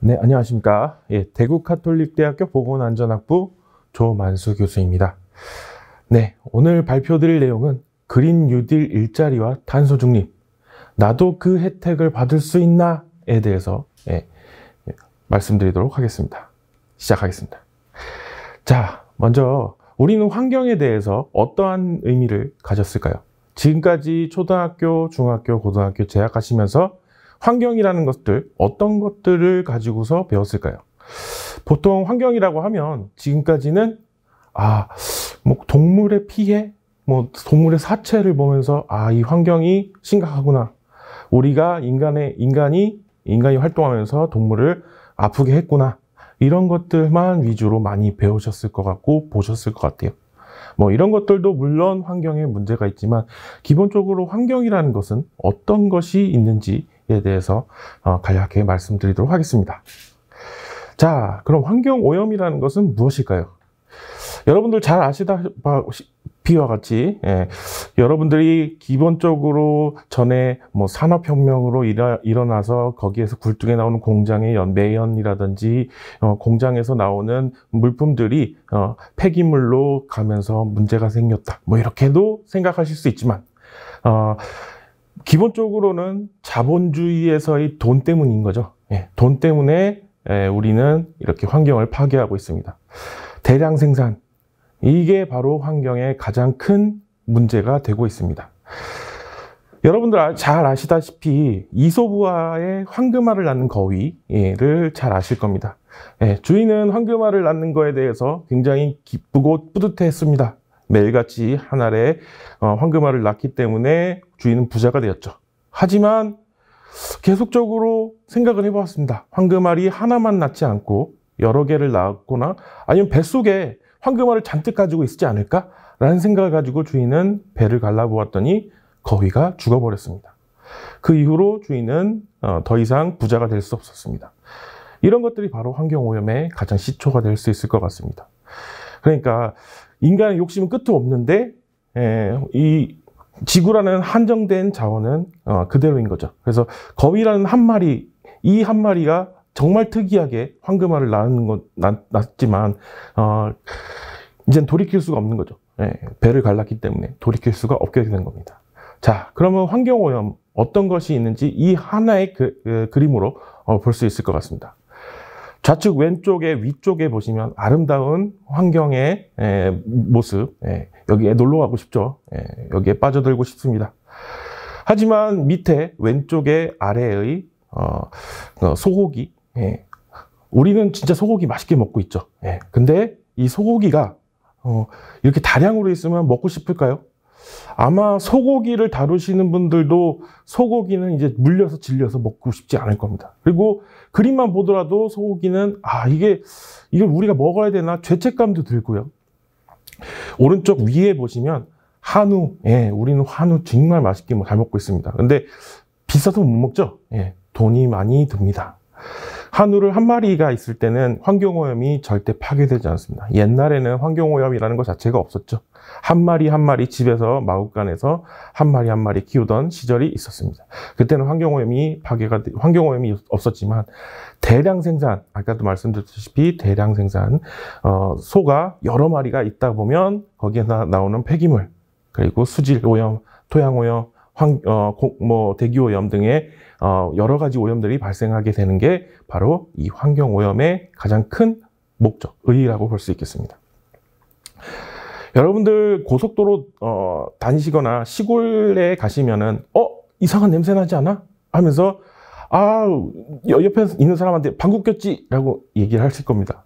네, 안녕하십니까. 대구 카톨릭대학교 보건안전학부 조만수 교수입니다. 네, 오늘 발표드릴 내용은 그린 뉴딜 일자리와 탄소 중립, 나도 그 혜택을 받을 수 있나에 대해서 말씀드리도록 하겠습니다. 시작하겠습니다. 자, 먼저 우리는 환경에 대해서 어떠한 의미를 가졌을까요? 지금까지 초등학교, 중학교, 고등학교 재학하시면서 환경이라는 것들, 어떤 것들을 가지고서 배웠을까요? 보통 환경이라고 하면 지금까지는 동물의 피해, 동물의 사체를 보면서 이 환경이 심각하구나. 우리가 인간이 활동하면서 동물을 아프게 했구나. 이런 것들만 위주로 많이 배우셨을 것 같고 보셨을 것 같아요. 이런 것들도 물론 환경에 문제가 있지만 기본적으로 환경이라는 것은 어떤 것이 있는지에 대해서 간략하게 말씀드리도록 하겠습니다. 자, 그럼 환경오염이라는 것은 무엇일까요? 여러분들 잘 아시다시피와 같이 여러분들이 기본적으로 전에 산업혁명으로 일어나서 거기에서 굴뚝에 나오는 공장의 매연이라든지 공장에서 나오는 물품들이 폐기물로 가면서 문제가 생겼다. 이렇게도 생각하실 수 있지만 기본적으로는 자본주의에서의 돈 때문인 거죠. 돈 때문에 우리는 이렇게 환경을 파괴하고 있습니다. 대량 생산, 이게 바로 환경의 가장 큰 문제가 되고 있습니다. 여러분들 잘 아시다시피 이솝우화의 황금알을 낳는 거위를 잘 아실 겁니다. 주인은 황금알을 낳는 거에 대해서 굉장히 기쁘고 뿌듯해했습니다. 매일같이 한 알에 황금알을 낳기 때문에 주인은 부자가 되었죠. 하지만 계속적으로 생각을 해보았습니다. 황금알이 하나만 낳지 않고 여러 개를 낳았거나 아니면 뱃속에 황금알을 잔뜩 가지고 있지 않을까? 라는 생각을 가지고 주인은 배를 갈라보았더니 거위가 죽어버렸습니다. 그 이후로 주인은 더 이상 부자가 될 수 없었습니다. 이런 것들이 바로 환경오염의 가장 시초가 될 수 있을 것 같습니다. 그러니까 인간의 욕심은 끝도 없는데 이 지구라는 한정된 자원은 그대로인 거죠. 그래서 거위라는 한 마리, 이 한 마리가 정말 특이하게 황금알을 낳았지만 이젠 돌이킬 수가 없는 거죠. 배를 갈랐기 때문에 돌이킬 수가 없게 된 겁니다. 자, 그러면 환경오염 어떤 것이 있는지 이 하나의 그림으로 볼 수 있을 것 같습니다. 좌측 왼쪽에 위쪽에 보시면 아름다운 환경의 모습, 여기에 놀러 가고 싶죠. 여기에 빠져들고 싶습니다. 하지만 밑에 왼쪽에 아래의 소고기, 우리는 진짜 소고기 맛있게 먹고 있죠. 근데 이 소고기가 이렇게 다량으로 있으면 먹고 싶을까요? 아마 소고기를 다루시는 분들도 소고기는 이제 물려서 질려서 먹고 싶지 않을 겁니다. 그리고 그림만 보더라도 소고기는 이걸 우리가 먹어야 되나 죄책감도 들고요. 오른쪽 위에 보시면 한우, 우리는 한우 정말 맛있게 잘 먹고 있습니다. 근데 비싸서 못 먹죠. 돈이 많이 듭니다. 한우를 한 마리가 있을 때는 환경오염이 절대 파괴되지 않습니다. 옛날에는 환경오염이라는 것 자체가 없었죠. 한 마리 한 마리 집에서 마구간에서 한 마리 키우던 시절이 있었습니다. 그때는 환경오염이 없었지만 대량 생산, 아까도 말씀드렸다시피 대량 생산, 소가 여러 마리가 있다 보면 거기에 나오는 폐기물, 그리고 수질 오염, 토양 오염, 대기오염 등의 여러 가지 오염들이 발생하게 되는 게 바로 이 환경오염의 가장 큰 의의라고 볼 수 있겠습니다. 여러분들 고속도로 다니시거나 시골에 가시면은 이상한 냄새 나지 않아? 하면서 옆에 있는 사람한테 방구 꼈지? 라고 얘기를 하실 겁니다.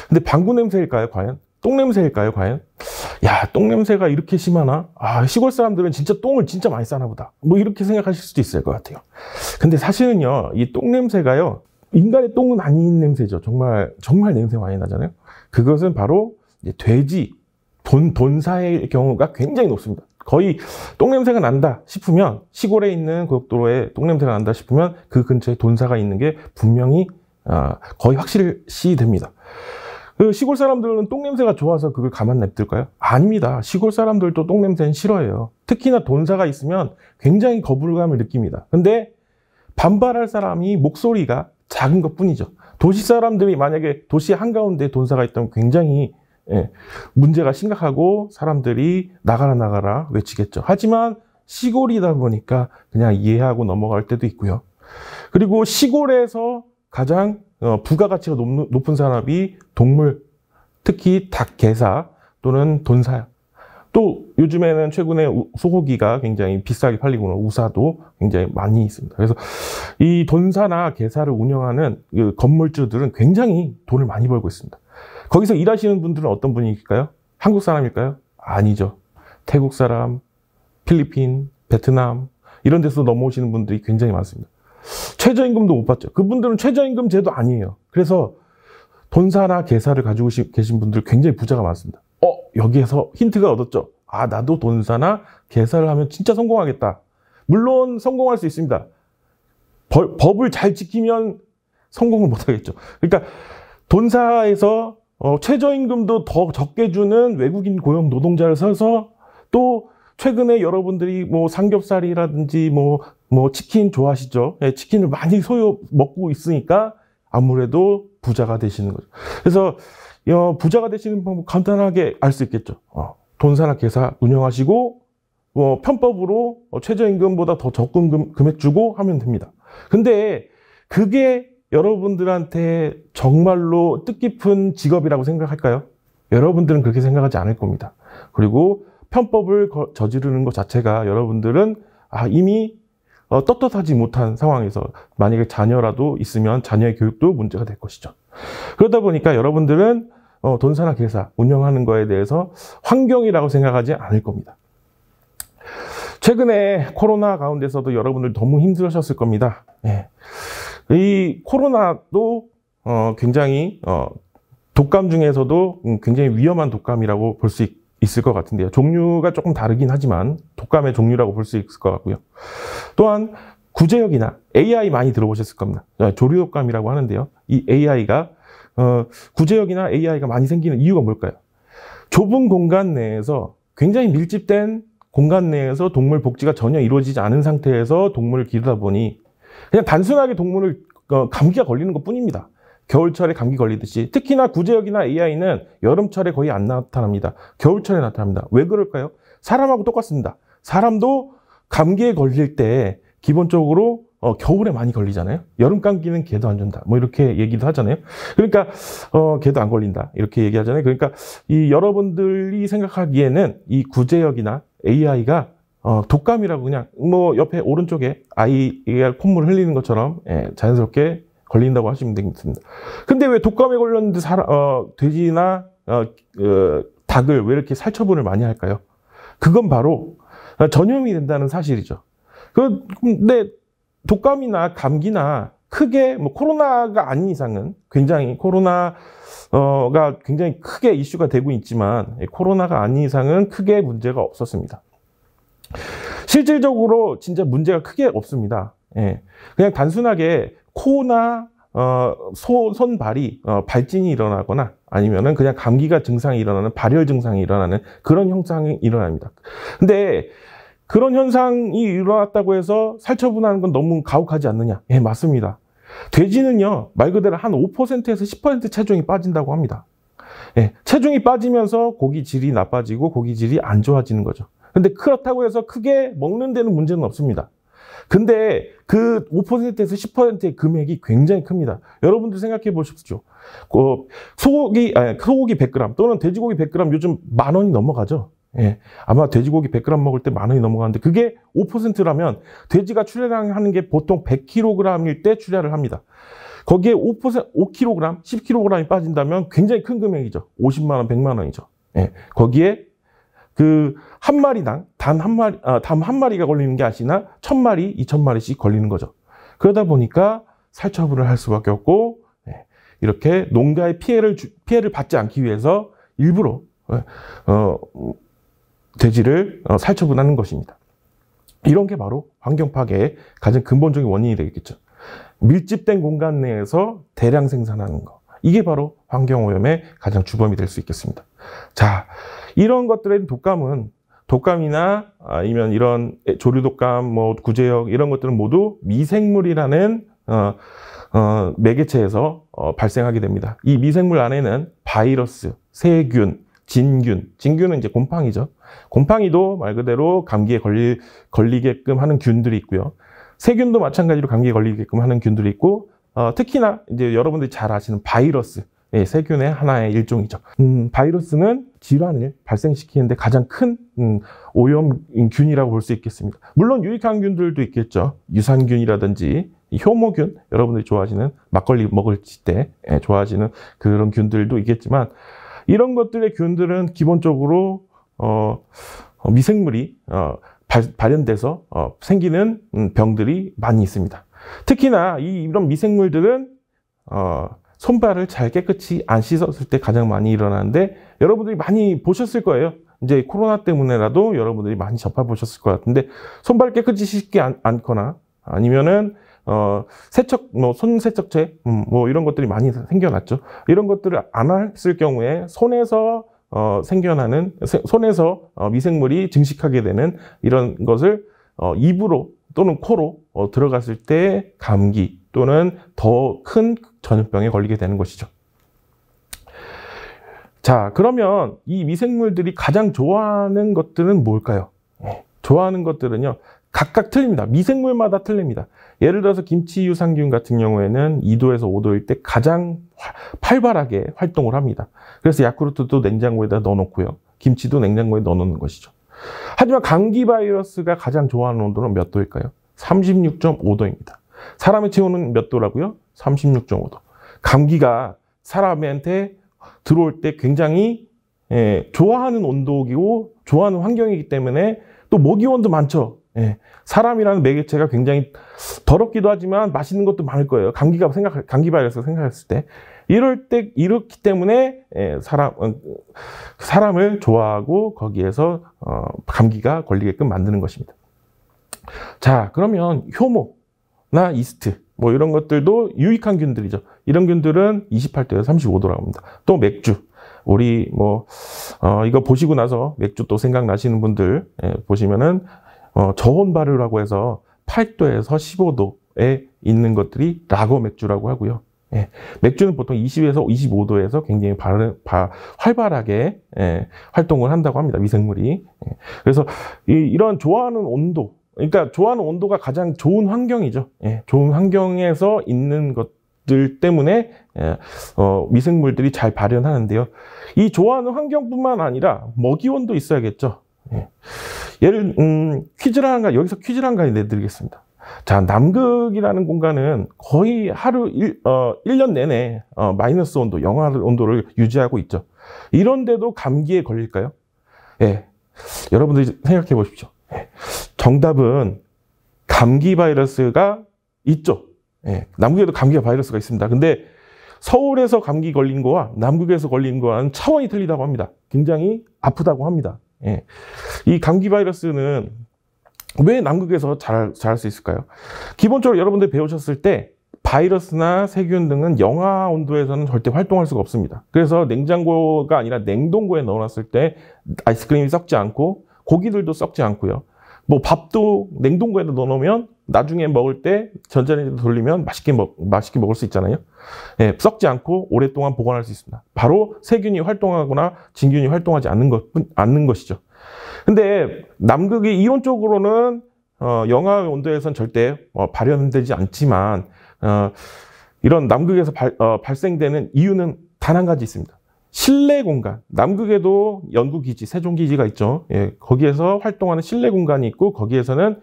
근데 방구 냄새일까요, 과연? 똥 냄새일까요, 과연? 야, 똥 냄새가 이렇게 심하나? 시골 사람들은 진짜 똥을 진짜 많이 싸나 보다. 이렇게 생각하실 수도 있을 것 같아요. 근데 사실은요, 이 똥 냄새가요, 인간의 똥은 아닌 냄새죠. 정말 냄새 많이 나잖아요. 그것은 바로 이제 돼지, 돈사의 경우가 굉장히 높습니다. 거의 똥 냄새가 난다 싶으면, 시골에 있는 고속도로에 똥 냄새가 난다 싶으면 그 근처에 돈사가 있는 게 분명히 거의 확실시 됩니다. 시골 사람들은 똥냄새가 좋아서 그걸 가만 냅둘까요? 아닙니다. 시골 사람들도 똥냄새는 싫어해요. 특히나 돈사가 있으면 굉장히 거부감을 느낍니다. 근데 반발할 사람이 목소리가 작은 것뿐이죠. 도시 사람들이 만약에 도시 한가운데 돈사가 있다면 굉장히 문제가 심각하고 사람들이 나가라 외치겠죠. 하지만 시골이다 보니까 그냥 이해하고 넘어갈 때도 있고요. 그리고 시골에서 가장 부가가치가 높은 산업이 동물, 특히 닭, 게사 또는 돈사야. 또 요즘에는 최근에 소고기가 굉장히 비싸게 팔리고 있는 우사도 굉장히 많이 있습니다. 그래서 이 돈사나 게사를 운영하는 건물주들은 굉장히 돈을 많이 벌고 있습니다. 거기서 일하시는 분들은 어떤 분일까요? 한국 사람일까요? 아니죠. 태국 사람, 필리핀, 베트남 이런 데서 넘어오시는 분들이 굉장히 많습니다. 최저임금도 못 받죠. 그분들은 최저임금 제도 아니에요. 그래서 돈사나 게사를 가지고 계신 분들 굉장히 부자가 많습니다. 여기에서 힌트가 얻었죠. 나도 돈사나 게사를 하면 진짜 성공하겠다. 물론 성공할 수 있습니다. 법을 잘 지키면 성공을 못하겠죠. 그러니까 돈사에서 최저임금도 더 적게 주는 외국인 고용 노동자를 써서 또 최근에 여러분들이 뭐 삼겹살이라든지 뭐 치킨 좋아하시죠? 치킨을 많이 소요 먹고 있으니까 아무래도 부자가 되시는 거죠. 그래서 부자가 되시는 방법 간단하게 알 수 있겠죠. 돈사나 게사 운영하시고 편법으로 최저임금보다 더 적은 금액 주고 하면 됩니다. 근데 그게 여러분들한테 정말로 뜻깊은 직업이라고 생각할까요? 여러분들은 그렇게 생각하지 않을 겁니다. 그리고 편법을 저지르는 것 자체가 여러분들은 이미 떳떳하지 못한 상황에서 만약에 자녀라도 있으면 자녀의 교육도 문제가 될 것이죠. 그러다 보니까 여러분들은 돈사나 게사 운영하는 거에 대해서 환경이라고 생각하지 않을 겁니다. 최근에 코로나 가운데서도 여러분들 너무 힘들으셨을 겁니다. 이 코로나도 굉장히 독감 중에서도 굉장히 위험한 독감이라고 볼 수 있을 것 같은데요. 종류가 조금 다르긴 하지만 독감의 종류라고 볼 수 있을 것 같고요. 또한 구제역이나 AI 많이 들어보셨을 겁니다. 조류독감이라고 하는데요. 이 AI가 구제역이나 AI가 많이 생기는 이유가 뭘까요? 좁은 공간 내에서 굉장히 밀집된 공간 내에서 동물 복지가 전혀 이루어지지 않은 상태에서 동물을 기르다 보니 그냥 단순하게 동물을 감기가 걸리는 것 뿐입니다. 겨울철에 감기 걸리듯이. 특히나 구제역이나 AI는 여름철에 거의 안 나타납니다. 겨울철에 나타납니다. 왜 그럴까요? 사람하고 똑같습니다. 사람도 감기에 걸릴 때 기본적으로 겨울에 많이 걸리잖아요. 여름 감기는 개도 안 준다. 이렇게 얘기도 하잖아요. 그러니까 개도 안 걸린다. 이렇게 얘기하잖아요. 그러니까 이 여러분들이 생각하기에는 이 구제역이나 AI가 독감이라고 그냥 옆에 오른쪽에 아이가 콧물 흘리는 것처럼 자연스럽게 걸린다고 하시면 되겠습니다. 근데 왜 독감에 걸렸는데 돼지나 닭을 왜 이렇게 살처분을 많이 할까요? 그건 바로 전염이 된다는 사실이죠. 근데 독감이나 감기나 크게 코로나가 아닌 이상은 굉장히 코로나가 굉장히 크게 이슈가 되고 있지만 코로나가 아닌 이상은 크게 문제가 없었습니다. 실질적으로 진짜 문제가 크게 없습니다. 그냥 단순하게 코나 손발이 발진이 일어나거나 아니면은 그냥 감기가 증상이 일어나는 발열 증상이 일어나는 그런 현상이 일어납니다. 근데 그런 현상이 일어났다고 해서 살처분하는 건 너무 가혹하지 않느냐? 맞습니다. 돼지는요, 말 그대로 한 5%에서 10% 체중이 빠진다고 합니다. 체중이 빠지면서 고기 질이 나빠지고 고기 질이 안 좋아지는 거죠. 근데 그렇다고 해서 크게 먹는 데는 문제는 없습니다. 근데 그 5%에서 10%의 금액이 굉장히 큽니다. 여러분들 생각해 보십시오. 소고기 100g 또는 돼지고기 100g 요즘 10,000원이 넘어가죠. 아마 돼지고기 100g 먹을 때 10,000원이 넘어가는데 그게 5%라면 돼지가 출하하는 게 보통 100kg일 때 출하를 합니다. 거기에 5kg, 10kg이 빠진다면 굉장히 큰 금액이죠. 50만 원, 100만 원이죠. 거기에 한 마리당 단 한 마리가 걸리는 게 아니라 1,000마리, 2,000마리씩 걸리는 거죠. 그러다 보니까 살처분을 할 수밖에 없고 이렇게 농가의 피해를 받지 않기 위해서 일부러 돼지를 살처분하는 것입니다. 이런 게 바로 환경 파괴의 가장 근본적인 원인이 되겠죠. 밀집된 공간 내에서 대량 생산하는 거. 이게 바로 환경오염의 가장 주범이 될 수 있겠습니다. 자, 이런 것들의 독감이나 아니면 이런 조류독감, 구제역 이런 것들은 모두 미생물이라는 매개체에서 발생하게 됩니다. 이 미생물 안에는 바이러스, 세균, 진균은 이제 곰팡이죠. 곰팡이도 말 그대로 감기에 걸리게끔 하는 균들이 있고요. 세균도 마찬가지로 감기에 걸리게끔 하는 균들이 있고, 특히나 이제 여러분들이 잘 아시는 바이러스, 예, 세균의 하나의 일종이죠. 바이러스는 질환을 발생시키는데 가장 큰 오염균이라고 볼 수 있겠습니다. 물론 유익한 균들도 있겠죠. 유산균이라든지 효모균, 여러분들이 좋아하시는 막걸리 먹을 때 좋아하시는 그런 균들도 있겠지만, 이런 것들의 균들은 기본적으로 미생물이 발현돼서 생기는 병들이 많이 있습니다. 특히나 이런 미생물들은 손발을 잘 깨끗이 안 씻었을 때 가장 많이 일어나는데, 여러분들이 많이 보셨을 거예요. 이제 코로나 때문에라도 여러분들이 많이 접해보셨을 것 같은데, 손발 깨끗이 씻지 않거나 아니면은 세척, 손 세척제, 이런 것들이 많이 생겨났죠. 이런 것들을 안 했을 경우에 손에서 손에서 미생물이 증식하게 되는 이런 것을 입으로 또는 코로 들어갔을 때 감기 또는 더 큰 전염병에 걸리게 되는 것이죠. 자, 그러면 이 미생물들이 가장 좋아하는 것들은 뭘까요? 좋아하는 것들은요, 각각 틀립니다. 미생물마다 틀립니다. 예를 들어서 김치 유산균 같은 경우에는 2도에서 5도일 때 가장 활발하게 활동을 합니다. 그래서 야쿠르트도 냉장고에다 넣어놓고요. 김치도 냉장고에 넣어놓는 것이죠. 하지만 감기 바이러스가 가장 좋아하는 온도는 몇 도일까요? 36.5도입니다. 사람의 체온은 몇 도라고요? 36.5도. 감기가 사람한테 들어올 때 굉장히 좋아하는 온도이고 좋아하는 환경이기 때문에 또 모기원도 많죠. 사람이라는 매개체가 굉장히 더럽기도 하지만 맛있는 것도 많을 거예요. 감기 바이러스가 생각했을 때. 이렇기 때문에 사람을 좋아하고 거기에서 감기가 걸리게끔 만드는 것입니다. 자, 그러면 효모나 이스트 이런 것들도 유익한 균들이죠. 이런 균들은 28도에서 35도라고 합니다. 또 맥주. 우리 이거 보시고 나서 맥주 또 생각나시는 분들 보시면은 저온 발효라고 해서 8도에서 15도에 있는 것들이 라거 맥주라고 하고요. 맥주는 보통 20에서 25도에서 굉장히 활발하게 활동을 한다고 합니다. 미생물이. 그래서 이런 좋아하는 온도, 그러니까 좋아하는 온도가 가장 좋은 환경이죠. 좋은 환경에서 있는 것들 때문에 미생물들이 잘 발현하는데요. 이 좋아하는 환경뿐만 아니라 먹이원도 있어야겠죠. 여기서 퀴즈를 한 가지 내드리겠습니다. 자, 남극이라는 공간은 거의 하루 1년 내내 마이너스 온도, 영하 온도를 유지하고 있죠. 이런데도 감기에 걸릴까요? 여러분들이 생각해 보십시오. 정답은 감기 바이러스가 있죠. 남극에도 감기 바이러스가 있습니다. 근데 서울에서 감기 걸린 거와 남극에서 걸린 거와는 차원이 틀리다고 합니다. 굉장히 아프다고 합니다. 이 감기 바이러스는 왜 남극에서 자랄 수 있을까요? 기본적으로 여러분들 배우셨을 때 바이러스나 세균 등은 영하 온도에서는 절대 활동할 수가 없습니다. 그래서 냉장고가 아니라 냉동고에 넣어놨을 때 아이스크림이 썩지 않고 고기들도 썩지 않고요. 밥도 냉동고에 넣어놓으면 나중에 먹을 때 전자레인지에 돌리면 맛있게 먹을 수 있잖아요. 썩지 않고 오랫동안 보관할 수 있습니다. 바로 세균이 활동하거나 진균이 활동하지 않는 것이죠. 근데 남극이 이론적으로는 영하 온도에서는 절대 발현되지 않지만 이런 남극에서 발생되는 이유는 단 한 가지 있습니다. 실내 공간. 남극에도 연구기지, 세종기지가 있죠. 거기에서 활동하는 실내 공간이 있고 거기에서는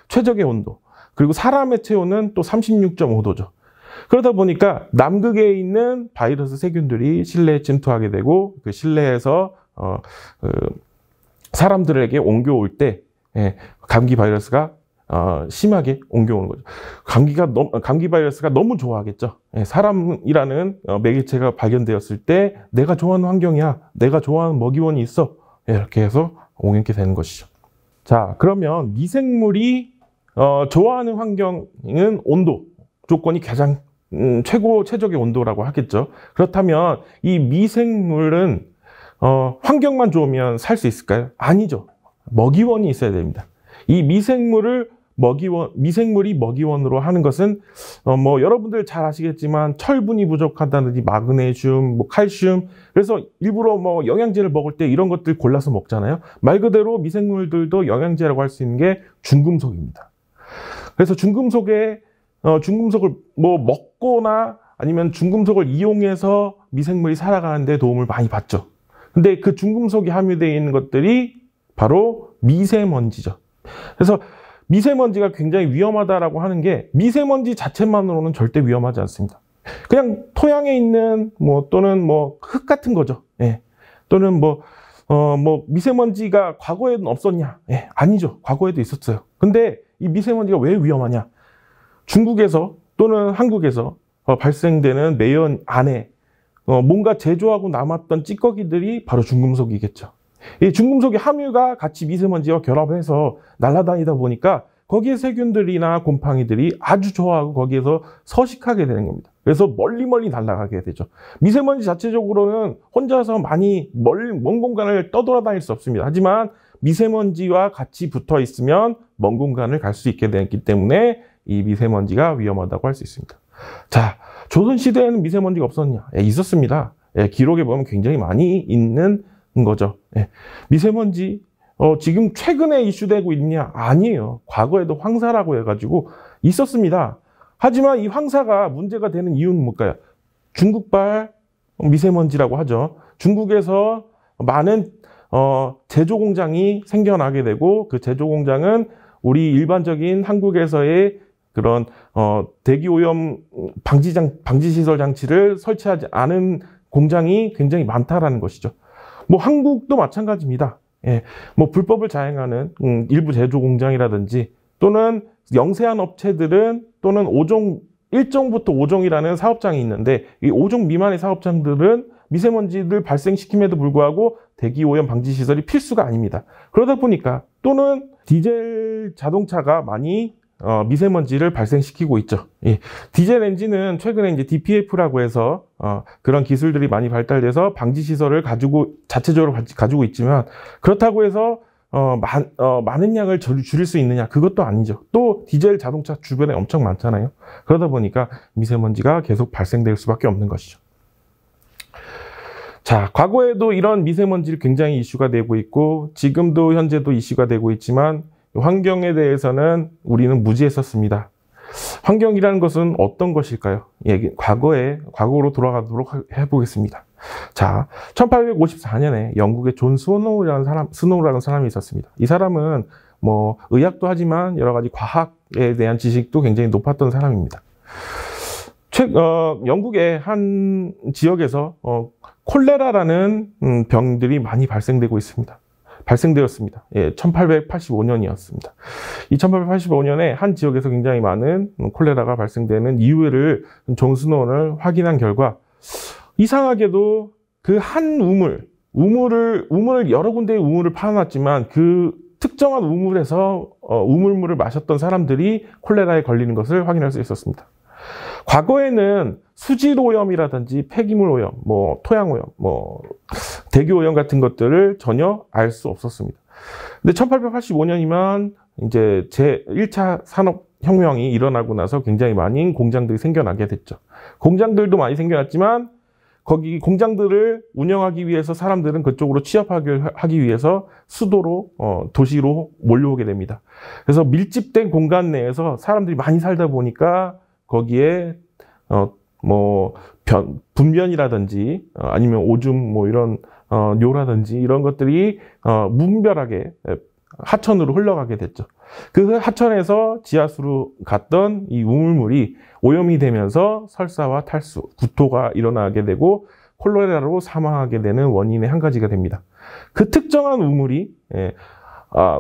최적의 온도, 그리고 사람의 체온은 또 36.5도죠. 그러다 보니까 남극에 있는 바이러스 세균들이 실내에 침투하게 되고 그 실내에서 사람들에게 옮겨올 때 감기 바이러스가 심하게 옮겨오는 거죠. 감기 바이러스가 너무 좋아하겠죠. 사람이라는 매개체가 발견되었을 때 내가 좋아하는 환경이야, 내가 좋아하는 먹이원이 있어, 이렇게 해서 옮게 되는 것이죠. 자, 그러면 미생물이 좋아하는 환경은 온도 조건이 가장 최적의 온도라고 하겠죠. 그렇다면 이 미생물은 환경만 좋으면 살 수 있을까요? 아니죠. 먹이원이 있어야 됩니다. 이 미생물을 미생물이 먹이원으로 하는 것은 뭐 여러분들 잘 아시겠지만 철분이 부족하다든지 마그네슘, 뭐 칼슘, 그래서 일부러 뭐 영양제를 먹을 때 이런 것들 골라서 먹잖아요. 말 그대로 미생물들도 영양제라고 할 수 있는 게 중금속입니다. 그래서 중금속을 뭐 먹거나 아니면 중금속을 이용해서 미생물이 살아가는 데 도움을 많이 받죠. 근데 그 중금속이 함유되어 있는 것들이 바로 미세먼지죠. 그래서 미세먼지가 굉장히 위험하다라고 하는 게 미세먼지 자체만으로는 절대 위험하지 않습니다. 그냥 토양에 있는 뭐 또는 뭐 흙 같은 거죠. 예. 또는 뭐 미세먼지가 과거에는 없었냐? 예. 아니죠. 과거에도 있었어요. 근데 이 미세먼지가 왜 위험하냐? 중국에서 또는 한국에서 발생되는 매연 안에 뭔가 제조하고 남았던 찌꺼기들이 바로 중금속이겠죠. 이 중금속의 함유가 같이 미세먼지와 결합해서 날아다니다 보니까 거기에 세균들이나 곰팡이들이 아주 좋아하고 거기에서 서식하게 되는 겁니다. 그래서 멀리 날아가게 되죠. 미세먼지 자체적으로는 혼자서 많이 먼 공간을 떠돌아다닐 수 없습니다. 하지만 미세먼지와 같이 붙어 있으면 먼 공간을 갈 수 있게 되기 때문에 이 미세먼지가 위험하다고 할 수 있습니다. 자, 조선시대에는 미세먼지가 없었냐? 예, 있었습니다. 예, 기록에 보면 굉장히 많이 있는 거죠. 예. 미세먼지 지금 최근에 이슈되고 있냐? 아니에요. 과거에도 황사라고 해가지고 있었습니다. 하지만 이 황사가 문제가 되는 이유는 뭘까요? 중국발 미세먼지라고 하죠. 중국에서 많은 제조 공장이 생겨나게 되고 그 제조 공장은 우리 일반적인 한국에서의 그런 대기 오염 방지 시설 장치를 설치하지 않은 공장이 굉장히 많다라는 것이죠. 뭐 한국도 마찬가지입니다. 예, 뭐 불법을 자행하는 일부 제조 공장이라든지 또는 영세한 업체들은 또는 1종부터 5종이라는 사업장이 있는데 이 5종 미만의 사업장들은 미세먼지를 발생시킴에도 불구하고 대기 오염 방지 시설이 필수가 아닙니다. 그러다 보니까 또는 디젤 자동차가 많이 미세먼지를 발생시키고 있죠. 예. 디젤 엔진은 최근에 이제 DPF라고 해서 그런 기술들이 많이 발달돼서 방지 시설을 자체적으로 가지고 있지만 그렇다고 해서 많은 양을 줄일 수 있느냐? 그것도 아니죠. 또 디젤 자동차 주변에 엄청 많잖아요. 그러다 보니까 미세먼지가 계속 발생될 수밖에 없는 것이죠. 자, 과거에도 이런 미세먼지를 굉장히 이슈가 되고 있고 지금도 현재도 이슈가 되고 있지만 환경에 대해서는 우리는 무지했었습니다. 환경이라는 것은 어떤 것일까요? 과거로 돌아가도록 해보겠습니다. 자, 1854년에 영국의 존 스노우라는 사람이 있었습니다. 이 사람은 뭐 의학도 하지만 여러 가지 과학에 대한 지식도 굉장히 높았던 사람입니다. 영국의 한 지역에서 콜레라라는 병들이 많이 발생되었습니다. 예, 1885년이었습니다. 이 1885년에 한 지역에서 굉장히 많은 콜레라가 발생되는 이유를 존 스노우는 확인한 결과 이상하게도 그 한 우물을 여러 군데의 우물을 파놨지만 그 특정한 우물에서 우물물을 마셨던 사람들이 콜레라에 걸리는 것을 확인할 수 있었습니다. 과거에는 수질 오염이라든지 폐기물 오염, 뭐 토양 오염, 뭐 대기 오염 같은 것들을 전혀 알 수 없었습니다. 근데 1885년이면 이제 제1차 산업혁명이 일어나고 나서 굉장히 많은 공장들이 생겨나게 됐죠. 공장들도 많이 생겨났지만 거기 공장들을 운영하기 위해서 사람들은 그쪽으로 취업하기 위해서 수도로 도시로 몰려오게 됩니다. 그래서 밀집된 공간 내에서 사람들이 많이 살다 보니까 거기에 분변이라든지 아니면 오줌 뭐 이런 뇨라든지 이런 것들이 무분별하게 하천으로 흘러가게 됐죠. 그 하천에서 지하수로 갔던 이 우물물이 오염이 되면서 설사와 탈수, 구토가 일어나게 되고 콜레라로 사망하게 되는 원인의 한 가지가 됩니다. 그 특정한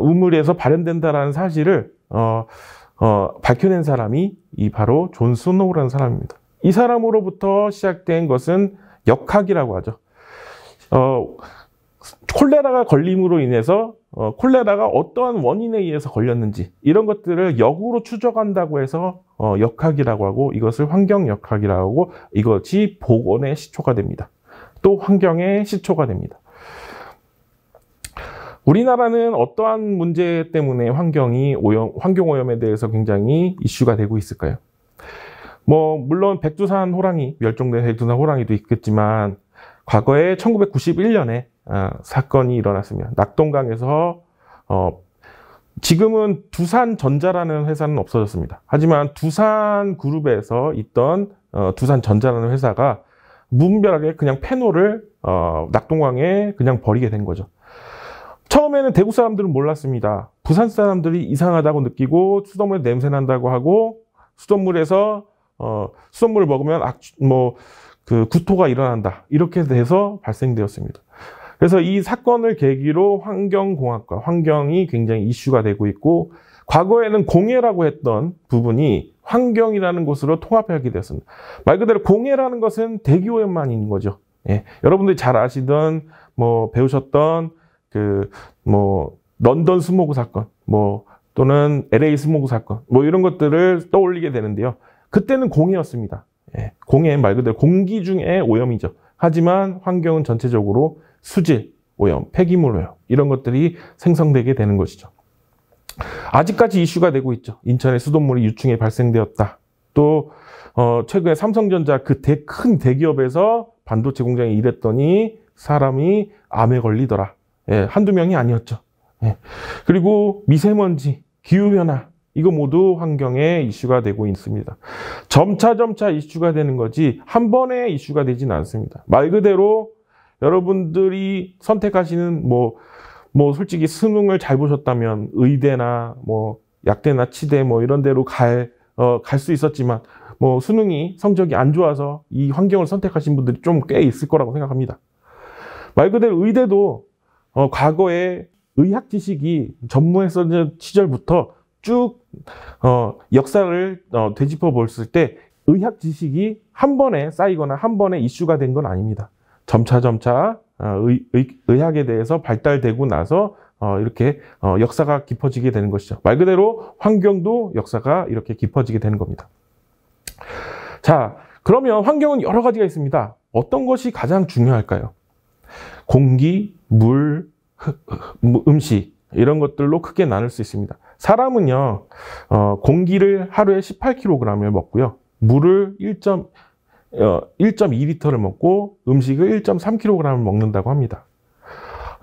우물에서 발현된다라는 사실을 밝혀낸 사람이 바로 존 스노우라는 사람입니다. 이 사람으로부터 시작된 것은 역학이라고 하죠. 콜레라가 걸림으로 인해서 콜레라가 어떠한 원인에 의해서 걸렸는지 이런 것들을 역으로 추적한다고 해서 역학이라고 하고 이것을 환경역학이라고 하고 이것이 보건의 시초가 됩니다. 또 환경의 시초가 됩니다. 우리나라는 어떠한 문제 때문에 환경오염에 대해서 굉장히 이슈가 되고 있을까요? 물론 백두산 호랑이, 멸종된 백두산 호랑이도 있겠지만, 과거에 1991년에 사건이 일어났습니다. 낙동강에서, 지금은 두산전자라는 회사는 없어졌습니다. 하지만 두산그룹에서 있던 두산전자라는 회사가 무분별하게 그냥 페놀을 낙동강에 그냥 버리게 된 거죠. 처음에는 대구 사람들은 몰랐습니다. 부산 사람들이 이상하다고 느끼고 수돗물에 냄새 난다고 하고 수돗물에서 수돗물을 먹으면 구토가 일어난다. 이렇게 돼서 발생되었습니다. 그래서 이 사건을 계기로 환경공학과, 환경이 굉장히 이슈가 되고 있고, 과거에는 공해라고 했던 부분이 환경이라는 곳으로 통합하게 되었습니다. 말 그대로 공해라는 것은 대기오염만 있는 거죠. 예. 여러분들이 잘 아시던, 배우셨던, 런던 스모그 사건, 또는 LA 스모그 사건, 이런 것들을 떠올리게 되는데요. 그때는 공해였습니다. 예. 공해, 말 그대로 공기 중에 오염이죠. 하지만 환경은 전체적으로 수질 오염, 폐기물 오염, 이런 것들이 생성되게 되는 것이죠. 아직까지 이슈가 되고 있죠. 인천의 수돗물이 유충에 발생되었다. 또 최근에 삼성전자 큰 대기업에서 반도체 공장에 일했더니 사람이 암에 걸리더라. 예, 한두 명이 아니었죠. 예. 그리고 미세먼지, 기후변화, 이거 모두 환경에 이슈가 되고 있습니다. 점차 이슈가 되는 거지 한 번에 이슈가 되지는 않습니다. 말 그대로 여러분들이 선택하시는 솔직히 수능을 잘 보셨다면 의대나 약대나 치대 이런 데로 갈 수 있었지만 수능이 성적이 안 좋아서 이 환경을 선택하신 분들이 좀 꽤 있을 거라고 생각합니다. 말 그대로 의대도 과거에 의학 지식이 전무했었던 시절부터 쭉 역사를 되짚어 봤을 때 의학 지식이 한 번에 쌓이거나 한 번에 이슈가 된 건 아닙니다. 점차 의학에 대해서 발달되고 나서 이렇게 역사가 깊어지게 되는 것이죠. 말 그대로 환경도 역사가 이렇게 깊어지게 되는 겁니다. 자, 그러면 환경은 여러 가지가 있습니다. 어떤 것이 가장 중요할까요? 공기, 물, 음식 이런 것들로 크게 나눌 수 있습니다. 사람은요, 공기를 하루에 18kg을 먹고요. 물을 1.2리터를 먹고 음식을 1.3kg을 먹는다고 합니다.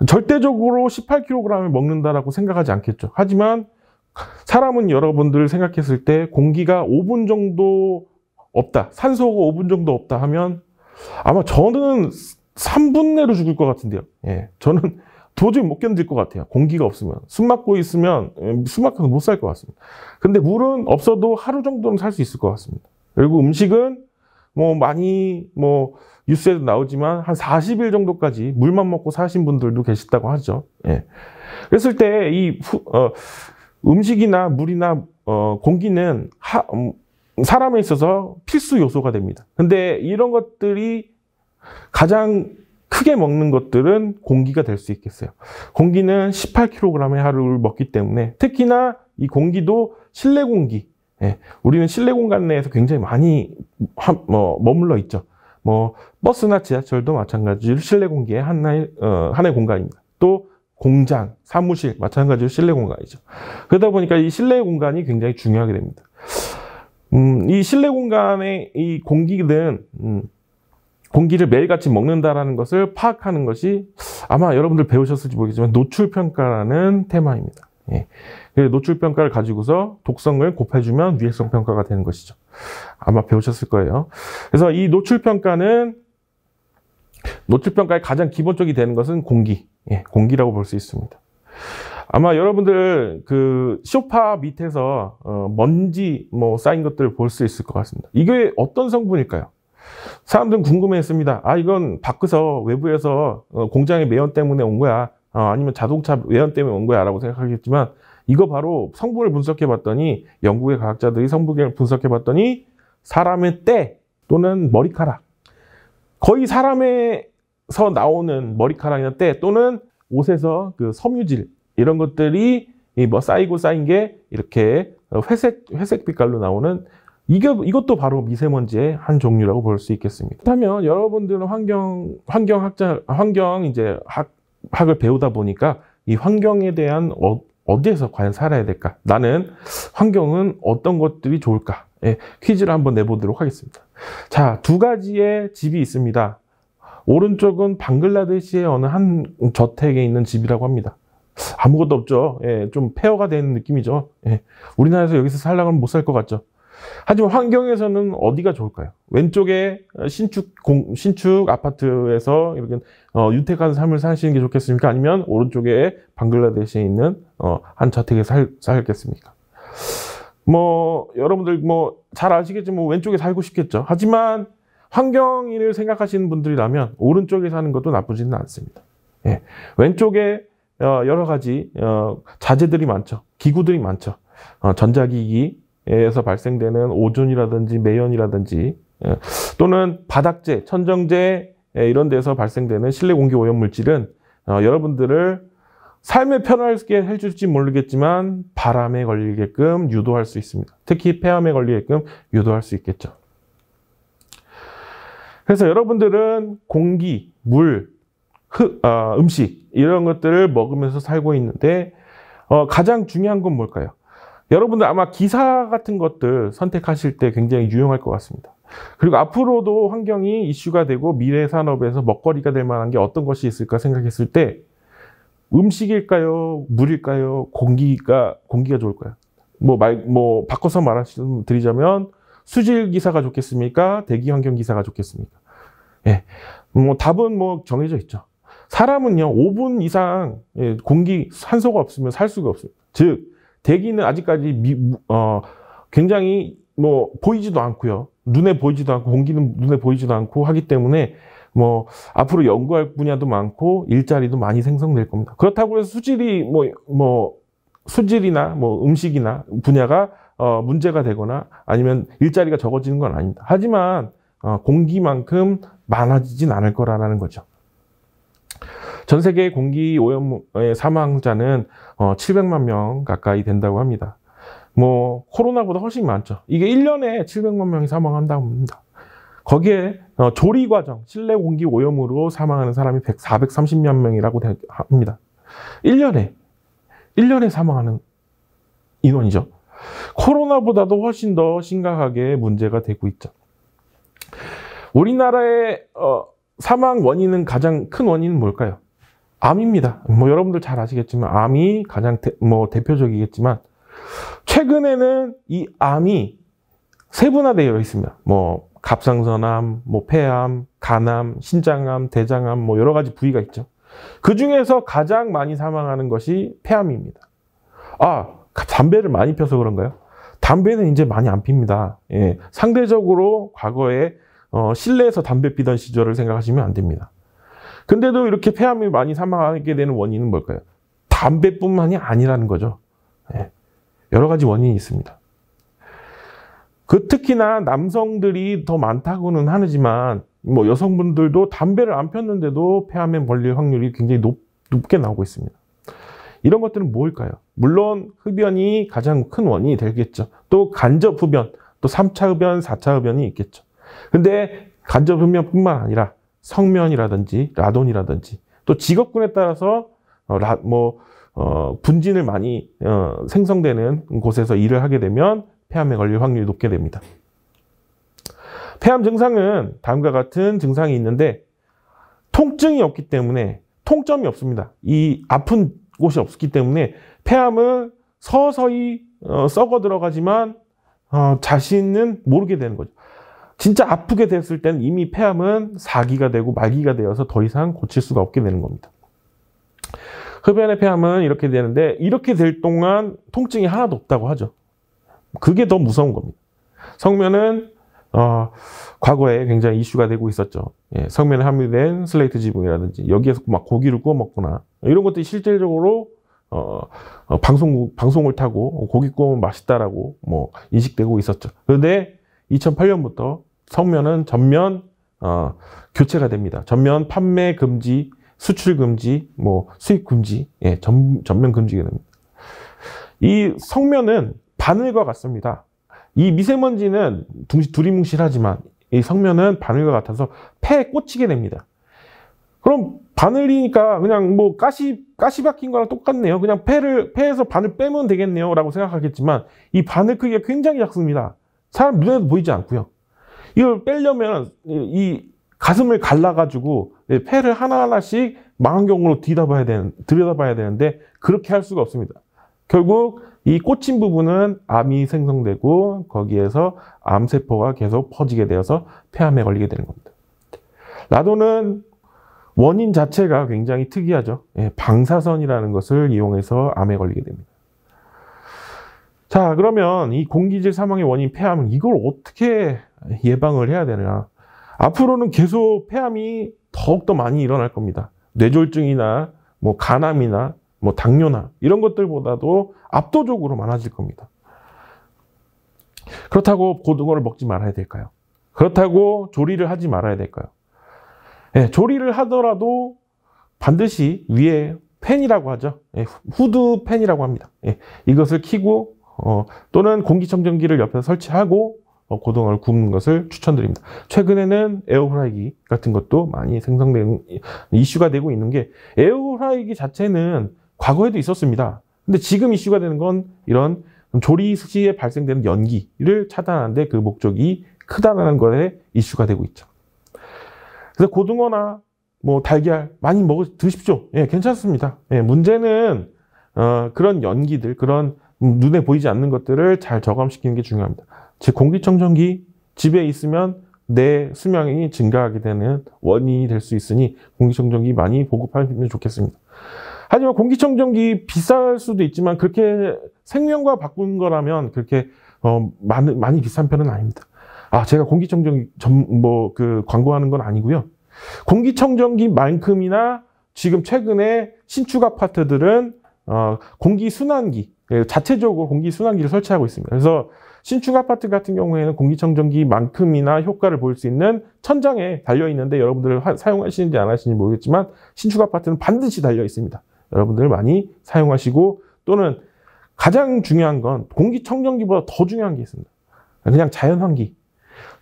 절대적으로 18kg을 먹는다라고 생각하지 않겠죠. 하지만 사람은 여러분들 생각했을 때 공기가 5분 정도 없다, 산소가 5분 정도 없다 하면 아마 저는 3분 내로 죽을 것 같은데요. 예, 저는 도저히 못 견딜 것 같아요. 공기가 없으면. 숨 막고 있으면 숨 막혀서 못 살 것 같습니다. 근데 물은 없어도 하루 정도는 살 수 있을 것 같습니다. 그리고 음식은 많이 뉴스에도 나오지만 한 40일 정도까지 물만 먹고 사신 분들도 계시다고 하죠. 예. 그랬을 때 음식이나 물이나 공기는 사람에 있어서 필수 요소가 됩니다. 근데 이런 것들이 가장 크게 먹는 것들은 공기가 될 수 있겠어요. 공기는 18kg의 하루를 먹기 때문에 특히나 이 공기도 실내 공기, 예, 우리는 실내 공간 내에서 굉장히 많이 머물러 있죠. 버스나 지하철도 마찬가지로 실내 공기의 하나의 공간입니다. 또 공장, 사무실 마찬가지로 실내 공간이죠. 그러다 보니까 이 실내 공간이 굉장히 중요하게 됩니다. 이 실내 공간의 이 공기를 매일같이 먹는다라는 것을 파악하는 것이 아마 여러분들 배우셨을지 모르겠지만 노출평가라는 테마입니다. 예. 노출평가를 가지고서 독성을 곱해주면 유해성 평가가 되는 것이죠. 아마 배우셨을 거예요. 그래서 이 노출평가의 가장 기본적이 되는 것은 공기라고 볼 수 있습니다. 아마 여러분들 소파 밑에서 먼지 쌓인 것들을 볼 수 있을 것 같습니다. 이게 어떤 성분일까요? 사람들은 궁금해했습니다. 이건 밖에서 외부에서 공장의 매연 때문에 온 거야. 아니면 자동차 매연 때문에 온 거야 라고 생각하겠지만 이거 바로 성분을 분석해 봤더니 영국의 과학자들이 성분을 분석해 봤더니 사람의 때 또는 머리카락, 거의 사람에서 나오는 머리카락이나 때 또는 옷에서 섬유질 이런 것들이 쌓이고 쌓인 게 이렇게 회색 빛깔로 나오는 이것도 바로 미세먼지의 한 종류라고 볼 수 있겠습니다. 그렇다면 여러분들은 환경학을 배우다 보니까 이 환경에 대한 어디에서 과연 살아야 될까? 나는 환경은 어떤 것들이 좋을까? 예, 퀴즈를 한번 내보도록 하겠습니다. 자, 두 가지의 집이 있습니다. 오른쪽은 방글라데시의 어느 한 저택에 있는 집이라고 합니다. 아무것도 없죠. 예, 좀 폐허가 되는 느낌이죠. 예, 우리나라에서 여기서 살려고 하면 못 살 것 같죠. 하지만 환경에서는 어디가 좋을까요? 왼쪽에 신축 아파트에서 이렇게 윤택한 삶을 사시는 게 좋겠습니까? 아니면 오른쪽에 방글라데시에 있는 한 저택에 살겠습니까? 뭐 여러분들 뭐 잘 아시겠지만 왼쪽에 살고 싶겠죠. 하지만 환경을 생각하시는 분들이라면 오른쪽에 사는 것도 나쁘지는 않습니다. 예. 왼쪽에 여러 가지 자재들이 많죠. 기구들이 많죠. 전자기기에서 발생되는 오존이라든지 매연이라든지 또는 바닥재, 천정재 이런 데서 발생되는 실내 공기 오염 물질은 여러분들을 삶을 편하게 해줄지 모르겠지만 바람에 걸리게끔 유도할 수 있습니다. 특히 폐암에 걸리게끔 유도할 수 있겠죠. 그래서 여러분들은 공기, 물, 음식 이런 것들을 먹으면서 살고 있는데 가장 중요한 건 뭘까요? 여러분들 아마 기사 같은 것들 선택하실 때 굉장히 유용할 것 같습니다. 그리고 앞으로도 환경이 이슈가 되고 미래 산업에서 먹거리가 될 만한 게 어떤 것이 있을까 생각했을 때 음식일까요? 물일까요? 공기가 좋을까요? 뭐 바꿔서 말씀드리자면 수질 기사가 좋겠습니까? 대기 환경 기사가 좋겠습니까? 예. 뭐 답은 뭐 정해져 있죠. 사람은요, 5분 이상 공기, 산소가 없으면 살 수가 없어요. 즉, 대기는 아직까지 굉장히 뭐 보이지도 않고요. 눈에 보이지도 않고, 공기는 눈에 보이지도 않고 하기 때문에 뭐 앞으로 연구할 분야도 많고 일자리도 많이 생성될 겁니다. 그렇다고 해서 수질이나 뭐 음식이나 분야가 문제가 되거나 아니면 일자리가 적어지는 건 아닙니다. 하지만 공기만큼 많아지진 않을 거라는 거죠. 전 세계 공기 오염의 사망자는 700만 명 가까이 된다고 합니다. 뭐 코로나보다 훨씬 많죠. 이게 1년에 700만 명이 사망한다고 합니다. 거기에 조리 과정, 실내 공기 오염으로 사망하는 사람이 430만 명이라고 합니다. 1년에 사망하는 인원이죠. 코로나보다도 훨씬 더 심각하게 문제가 되고 있죠. 우리나라의 사망 원인은 가장 큰 원인은 뭘까요? 암입니다. 뭐 여러분들 잘 아시겠지만 암이 가장 대표적이겠지만 최근에는 이 암이 세분화되어 있습니다. 뭐 갑상선암, 뭐 폐암, 간암, 신장암, 대장암 뭐 여러 가지 부위가 있죠. 그 중에서 가장 많이 사망하는 것이 폐암입니다. 담배를 많이 펴서 그런가요? 담배는 이제 많이 안 핍니다. 예, 상대적으로 과거에 실내에서 담배 피던 시절을 생각하시면 안 됩니다. 근데도 이렇게 폐암이 많이 사망하게 되는 원인은 뭘까요? 담배뿐만이 아니라는 거죠. 예, 여러 가지 원인이 있습니다. 특히나 남성들이 더 많다고는 하지만 뭐 여성분들도 담배를 안 폈는데도 폐암에 걸릴 확률이 굉장히 높게 나오고 있습니다. 이런 것들은 뭘까요? 물론 흡연이 가장 큰 원인이 되겠죠. 또 간접 흡연, 또 3차 흡연, 4차 흡연이 있겠죠. 근데 간접 흡연뿐만 아니라 성면이라든지 라돈이라든지 또 직업군에 따라서 분진을 많이 생성되는 곳에서 일을 하게 되면 폐암에 걸릴 확률이 높게 됩니다. 폐암 증상은 다음과 같은 증상이 있는데 통증이 없기 때문에 통점이 없습니다. 이 아픈 곳이 없기 때문에 폐암은 서서히 썩어 들어가지만 자신은 모르게 되는 거죠. 진짜 아프게 됐을 때는 이미 폐암은 사기가 되고 말기가 되어서 더 이상 고칠 수가 없게 되는 겁니다. 흡연의 폐암은 이렇게 되는데 이렇게 될 동안 통증이 하나도 없다고 하죠. 그게 더 무서운 겁니다. 성면은 과거에 굉장히 이슈가 되고 있었죠. 예, 성면에 함유된 슬레이트 지붕이라든지 여기에서 막 고기를 구워 먹거나 이런 것들이 실질적으로 방송을 타고 고기 구우면 맛있다라고 뭐 인식되고 있었죠. 그런데 2008년부터 성면은 전면 교체가 됩니다. 전면 판매 금지, 수출 금지, 뭐 수입 금지, 예, 전면 금지가 됩니다. 이 성면은 바늘과 같습니다. 이 미세먼지는 두리뭉실하지만 이 성면은 바늘과 같아서 폐에 꽂히게 됩니다. 그럼 바늘이니까 그냥 뭐 가시 박힌 거랑 똑같네요. 그냥 폐에서 바늘 빼면 되겠네요. 라고 생각하겠지만 이 바늘 크기가 굉장히 작습니다. 사람 눈에도 보이지 않고요. 이걸 빼려면 이 가슴을 갈라가지고 폐를 하나하나씩 망원경으로 들여다봐야 되는데 그렇게 할 수가 없습니다. 결국 이 꽂힌 부분은 암이 생성되고 거기에서 암세포가 계속 퍼지게 되어서 폐암에 걸리게 되는 겁니다. 라도는 원인 자체가 굉장히 특이하죠. 방사선이라는 것을 이용해서 암에 걸리게 됩니다. 자, 그러면 이 공기질 사망의 원인 폐암은 이걸 어떻게 예방을 해야 되느냐. 앞으로는 계속 폐암이 더욱더 많이 일어날 겁니다. 뇌졸중이나 뭐 간암이나 뭐 당뇨나 이런 것들보다도 압도적으로 많아질 겁니다. 그렇다고 고등어를 먹지 말아야 될까요? 그렇다고 조리를 하지 말아야 될까요? 조리를 하더라도 반드시 위에 팬이라고 하죠. 후드 팬이라고 합니다. 이것을 켜고 또는 공기청정기를 옆에 설치하고 고등어를 굽는 것을 추천드립니다. 최근에는 에어프라이기 같은 것도 많이 생성되는 이슈가 되고 있는 게 에어프라이기 자체는 과거에도 있었습니다. 근데 지금 이슈가 되는 건 이런 조리 시에 발생되는 연기를 차단하는 데 그 목적이 크다는 것에 이슈가 되고 있죠. 그래서 고등어나 뭐 달걀 많이 드십시오. 괜찮습니다. 문제는 그런 연기들, 그런 눈에 보이지 않는 것들을 잘 저감시키는 게 중요합니다. 즉 공기청정기 집에 있으면 내 수명이 증가하게 되는 원인이 될 수 있으니 공기청정기 많이 보급하면 좋겠습니다. 하지만 공기청정기 비쌀 수도 있지만 그렇게 생명과 바꾼 거라면 그렇게 많이 비싼 편은 아닙니다. 제가 공기청정기 광고하는 건 아니고요. 공기청정기만큼이나 지금 최근에 신축 아파트들은 공기순환기, 자체적으로 공기순환기를 설치하고 있습니다. 그래서 신축 아파트 같은 경우에는 공기청정기만큼이나 효과를 볼 수 있는 천장에 달려있는데 여러분들 사용하시는지 안 하시는지 모르겠지만 신축 아파트는 반드시 달려 있습니다. 여러분들 많이 사용하시고 또는 가장 중요한 건 공기청정기보다 더 중요한 게 있습니다. 그냥 자연환기.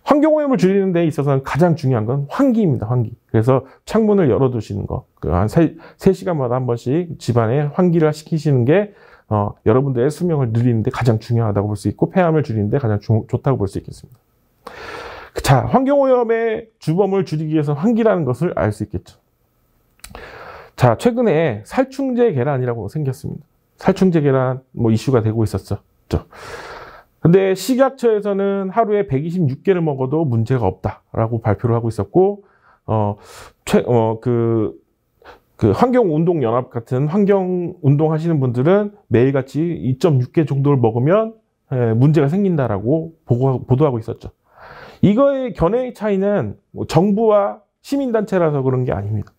환경오염을 줄이는 데 있어서는 가장 중요한 건 환기입니다. 환기. 그래서 창문을 열어두시는 거. 한 3시간마다 한 번씩 집안에 환기를 시키시는 게 여러분들의 수명을 늘리는 데 가장 중요하다고 볼 수 있고 폐암을 줄이는 데 가장 좋다고 볼 수 있겠습니다. 자, 환경오염의 주범을 줄이기 위해서 환기라는 것을 알 수 있겠죠. 자, 최근에 살충제 계란이라고 생겼습니다. 살충제 계란 이슈가 되고 있었죠. 근데 식약처에서는 하루에 126개를 먹어도 문제가 없다라고 발표를 하고 있었고, 환경운동연합 같은 환경운동 하시는 분들은 매일같이 2.6개 정도를 먹으면 문제가 생긴다라고 보도하고 있었죠. 이거의 견해의 차이는 정부와 시민단체라서 그런 게 아닙니다.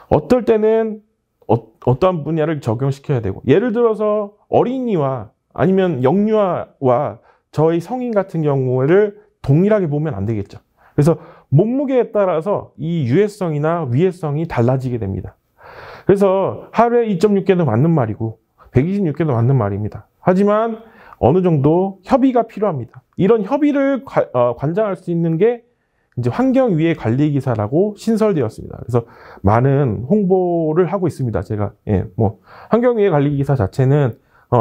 어떨 때는 어떠한 분야를 적용시켜야 되고, 예를 들어서 어린이와 아니면 영유아와 저희 성인 같은 경우를 동일하게 보면 안 되겠죠. 그래서 몸무게에 따라서 이 유해성이나 위해성이 달라지게 됩니다. 그래서 하루에 2.6개도 맞는 말이고 126개도 맞는 말입니다. 하지만 어느 정도 협의가 필요합니다. 이런 협의를 관장할 수 있는 게 이제 환경위해관리기사라고 신설되었습니다. 그래서 많은 홍보를 하고 있습니다. 제가 환경위해관리기사 자체는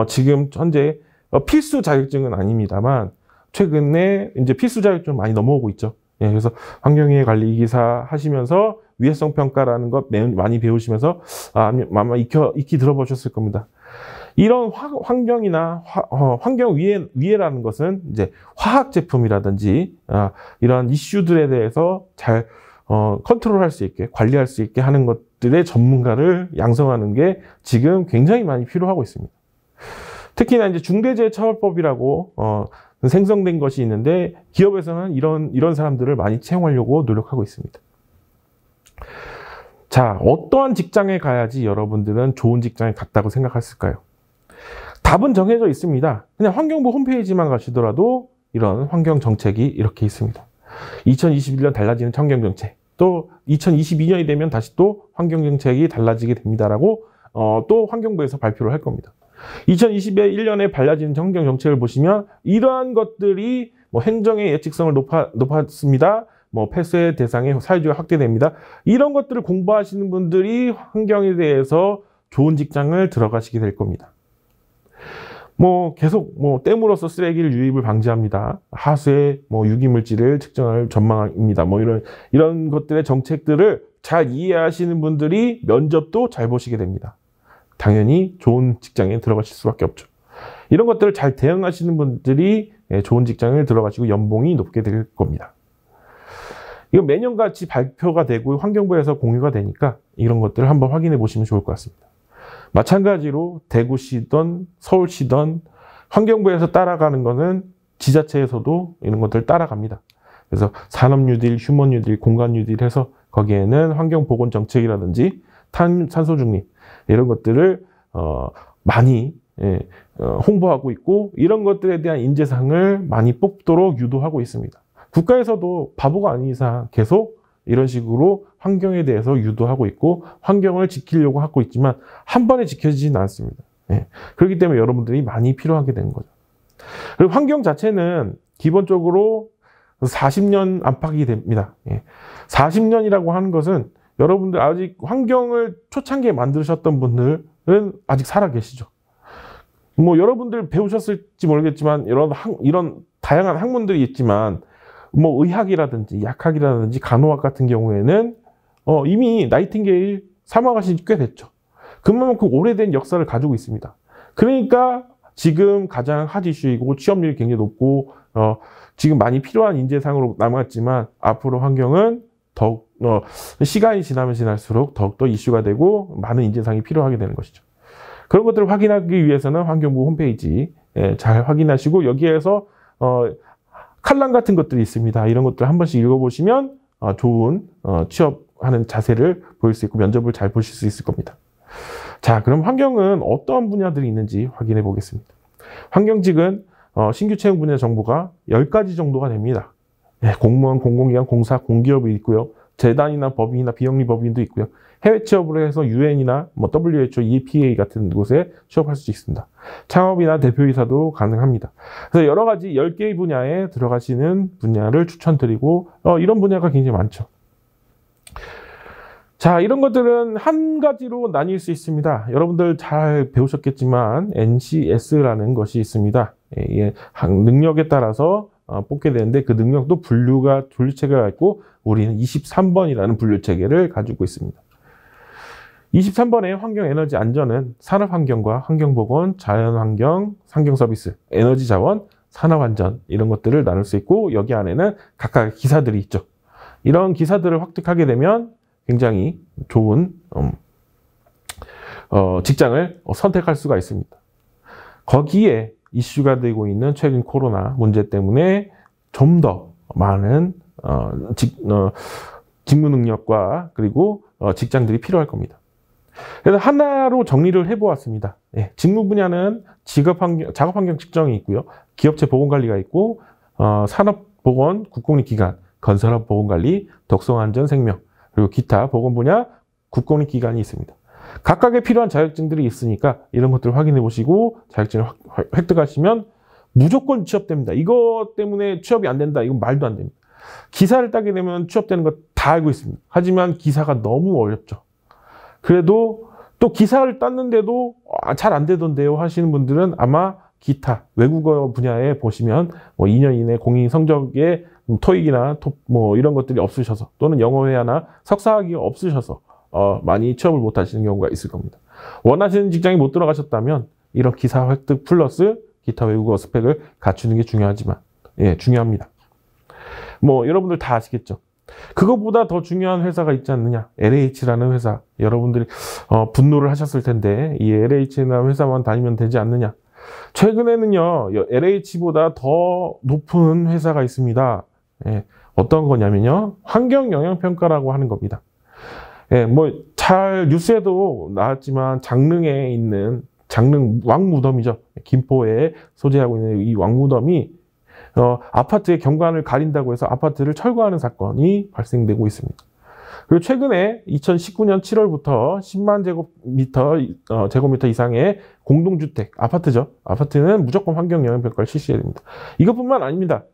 지금 현재 필수 자격증은 아닙니다만 최근에 이제 필수 자격증 많이 넘어오고 있죠. 그래서 환경위해관리기사 하시면서 위해성 평가라는 것 많이 배우시면서 아마 익히 들어보셨을 겁니다. 이런 환경이나 환경 위해라는 것은 이제 화학 제품이라든지 이런 이슈들에 대해서 잘 컨트롤할 수 있게 관리할 수 있게 하는 것들의 전문가를 양성하는 게 지금 굉장히 많이 필요하고 있습니다. 특히나 이제 중대재해처벌법이라고 생성된 것이 있는데 기업에서는 이런 사람들을 많이 채용하려고 노력하고 있습니다. 자, 어떠한 직장에 가야지 여러분들은 좋은 직장에 갔다고 생각했을까요? 답은 정해져 있습니다. 그냥 환경부 홈페이지만 가시더라도 이런 환경정책이 이렇게 있습니다. 2021년 달라지는 환경정책, 또 2022년이 되면 다시 또 환경정책이 달라지게 됩니다라고 또 환경부에서 발표를 할 겁니다. 2021년에 달라지는 환경정책을 보시면 이러한 것들이 행정의 예측성을 높았습니다. 뭐 폐쇄 대상의 사회주의가 확대됩니다. 이런 것들을 공부하시는 분들이 환경에 대해서 좋은 직장을 들어가시게 될 겁니다. 뭐 계속 뭐 댐으로써 쓰레기를 유입을 방지합니다. 하수의 뭐 유기물질을 측정할 전망입니다. 뭐 이런 것들의 정책들을 잘 이해하시는 분들이 면접도 잘 보시게 됩니다. 당연히 좋은 직장에 들어가실 수밖에 없죠. 이런 것들을 잘 대응하시는 분들이 좋은 직장을 들어가시고 연봉이 높게 될 겁니다. 이거 매년같이 발표가 되고 환경부에서 공유가 되니까 이런 것들을 한번 확인해 보시면 좋을 것 같습니다. 마찬가지로 대구시든 서울시든 환경부에서 따라가는 거는 지자체에서도 이런 것들을 따라갑니다. 그래서 산업뉴딜, 휴먼뉴딜, 공간뉴딜 해서 거기에는 환경보건정책이라든지 탄소중립 이런 것들을 많이 홍보하고 있고 이런 것들에 대한 인재상을 많이 뽑도록 유도하고 있습니다. 국가에서도 바보가 아닌 이상 계속 이런 식으로 환경에 대해서 유도하고 있고 환경을 지키려고 하고 있지만 한 번에 지켜지지는 않습니다. 그렇기 때문에 여러분들이 많이 필요하게 되는 거죠. 그리고 환경 자체는 기본적으로 40년 안팎이 됩니다. 40년이라고 하는 것은 여러분들 아직 환경을 초창기에 만드셨던 분들은 아직 살아 계시죠. 뭐 여러분들 배우셨을지 모르겠지만 이런 다양한 학문들이 있지만 뭐 의학이라든지 약학이라든지 간호학 같은 경우에는 이미 나이팅게일 사망하신 지 꽤 됐죠. 그만큼 오래된 역사를 가지고 있습니다. 그러니까 지금 가장 핫 이슈이고 취업률이 굉장히 높고 지금 많이 필요한 인재상으로 남았지만 앞으로 환경은 더욱 시간이 지나면 지날수록 더욱더 이슈가 되고 많은 인재상이 필요하게 되는 것이죠. 그런 것들을 확인하기 위해서는 환경부 홈페이지 잘 확인하시고 여기에서 칼럼 같은 것들이 있습니다. 이런 것들 한 번씩 읽어보시면 좋은 취업하는 자세를 보일 수 있고 면접을 잘 보실 수 있을 겁니다. 자, 그럼 환경은 어떤 분야들이 있는지 확인해 보겠습니다. 환경직은 신규 채용 분야 정보가 10가지 정도가 됩니다. 공무원, 공공기관, 공사, 공기업이 있고요. 재단이나 법인이나 비영리 법인도 있고요. 해외 취업을 해서 UN이나 뭐 WHO, EPA 같은 곳에 취업할 수 있습니다. 창업이나 대표이사도 가능합니다. 그래서 여러 가지 10개의 분야에 들어가시는 분야를 추천드리고 이런 분야가 굉장히 많죠. 자, 이런 것들은 한 가지로 나뉠 수 있습니다. 여러분들 잘 배우셨겠지만 NCS라는 것이 있습니다. 능력에 따라서 뽑게 되는데 그 능력도 분류체계가 있고 우리는 23번이라는 분류체계를 가지고 있습니다. 23번의 환경에너지 안전은 산업환경과 환경보건, 자연환경, 환경서비스, 에너지자원, 산업안전 이런 것들을 나눌 수 있고 여기 안에는 각각 기사들이 있죠. 이런 기사들을 획득하게 되면 굉장히 좋은 직장을 선택할 수가 있습니다. 거기에 이슈가 되고 있는 최근 코로나 문제 때문에 좀 더 많은 직무 능력과 그리고 직장들이 필요할 겁니다. 그래서 하나로 정리를 해보았습니다. 직무 분야는 작업환경 측정이 있고요. 기업체 보건관리가 있고 산업보건, 국공립기관, 건설업 보건관리, 독성안전 생명, 그리고 기타 보건 분야 국공립기관이 있습니다. 각각의 필요한 자격증들이 있으니까 이런 것들을 확인해 보시고 자격증을 획득하시면 무조건 취업됩니다. 이것 때문에 취업이 안 된다. 이건 말도 안 됩니다. 기사를 따게 되면 취업되는 거 다 알고 있습니다. 하지만 기사가 너무 어렵죠. 그래도 또 기사를 땄는데도 잘 안 되던데요 하시는 분들은 아마 기타 외국어 분야에 보시면 뭐 2년 이내 공인 성적에 토익이나 뭐 이런 것들이 없으셔서 또는 영어 회화나 석사학위가 없으셔서 많이 취업을 못 하시는 경우가 있을 겁니다. 원하시는 직장에 못 들어가셨다면 이런 기사 획득 플러스 기타 외국어 스펙을 갖추는 게 중요하지만 중요합니다. 뭐 여러분들 다 아시겠죠. 그것보다 더 중요한 회사가 있지 않느냐. LH라는 회사. 여러분들이 분노를 하셨을 텐데 이 LH라는 회사만 다니면 되지 않느냐. 최근에는요. LH보다 더 높은 회사가 있습니다. 어떤 거냐면요. 환경영향평가라고 하는 겁니다. 뭐 잘 뉴스에도 나왔지만 장릉에 있는 장릉 왕무덤이죠. 김포에 소재하고 있는 이 왕무덤이 아파트의 경관을 가린다고 해서 아파트를 철거하는 사건이 발생되고 있습니다. 그리고 최근에 2019년 7월부터 10만 제곱미터 이상의 공동주택, 아파트죠. 아파트는 무조건 환경영향평가를 실시해야 됩니다. 이것뿐만 아닙니다.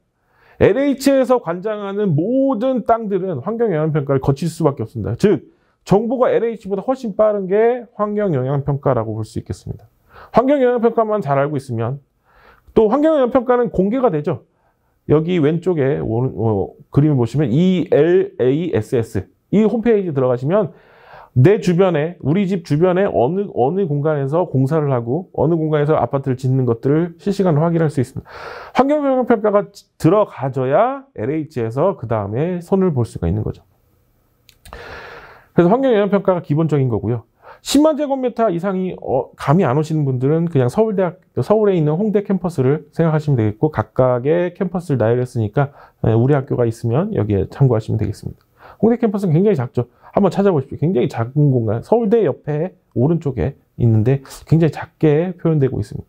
LH에서 관장하는 모든 땅들은 환경영향평가를 거칠 수밖에 없습니다. 즉, 정부가 LH보다 훨씬 빠른 게 환경영향평가라고 볼 수 있겠습니다. 환경영향평가만 잘 알고 있으면 또 환경영향평가는 공개가 되죠. 여기 왼쪽에 그림을 보시면 ELASS 이 홈페이지 들어가시면 내 주변에 우리 집 주변에 어느 공간에서 공사를 하고 어느 공간에서 아파트를 짓는 것들을 실시간으로 확인할 수 있습니다. 환경영향평가가 들어가져야 LH에서 그 다음에 손을 볼 수가 있는 거죠. 그래서 환경영향평가가 기본적인 거고요. 10만 제곱미터 이상이 감이 안 오시는 분들은 그냥 서울에 있는 홍대 캠퍼스를 생각하시면 되겠고, 각각의 캠퍼스를 나열했으니까 우리 학교가 있으면 여기에 참고하시면 되겠습니다. 홍대 캠퍼스는 굉장히 작죠. 한번 찾아보십시오. 굉장히 작은 공간, 서울대 옆에 오른쪽에 있는데 굉장히 작게 표현되고 있습니다.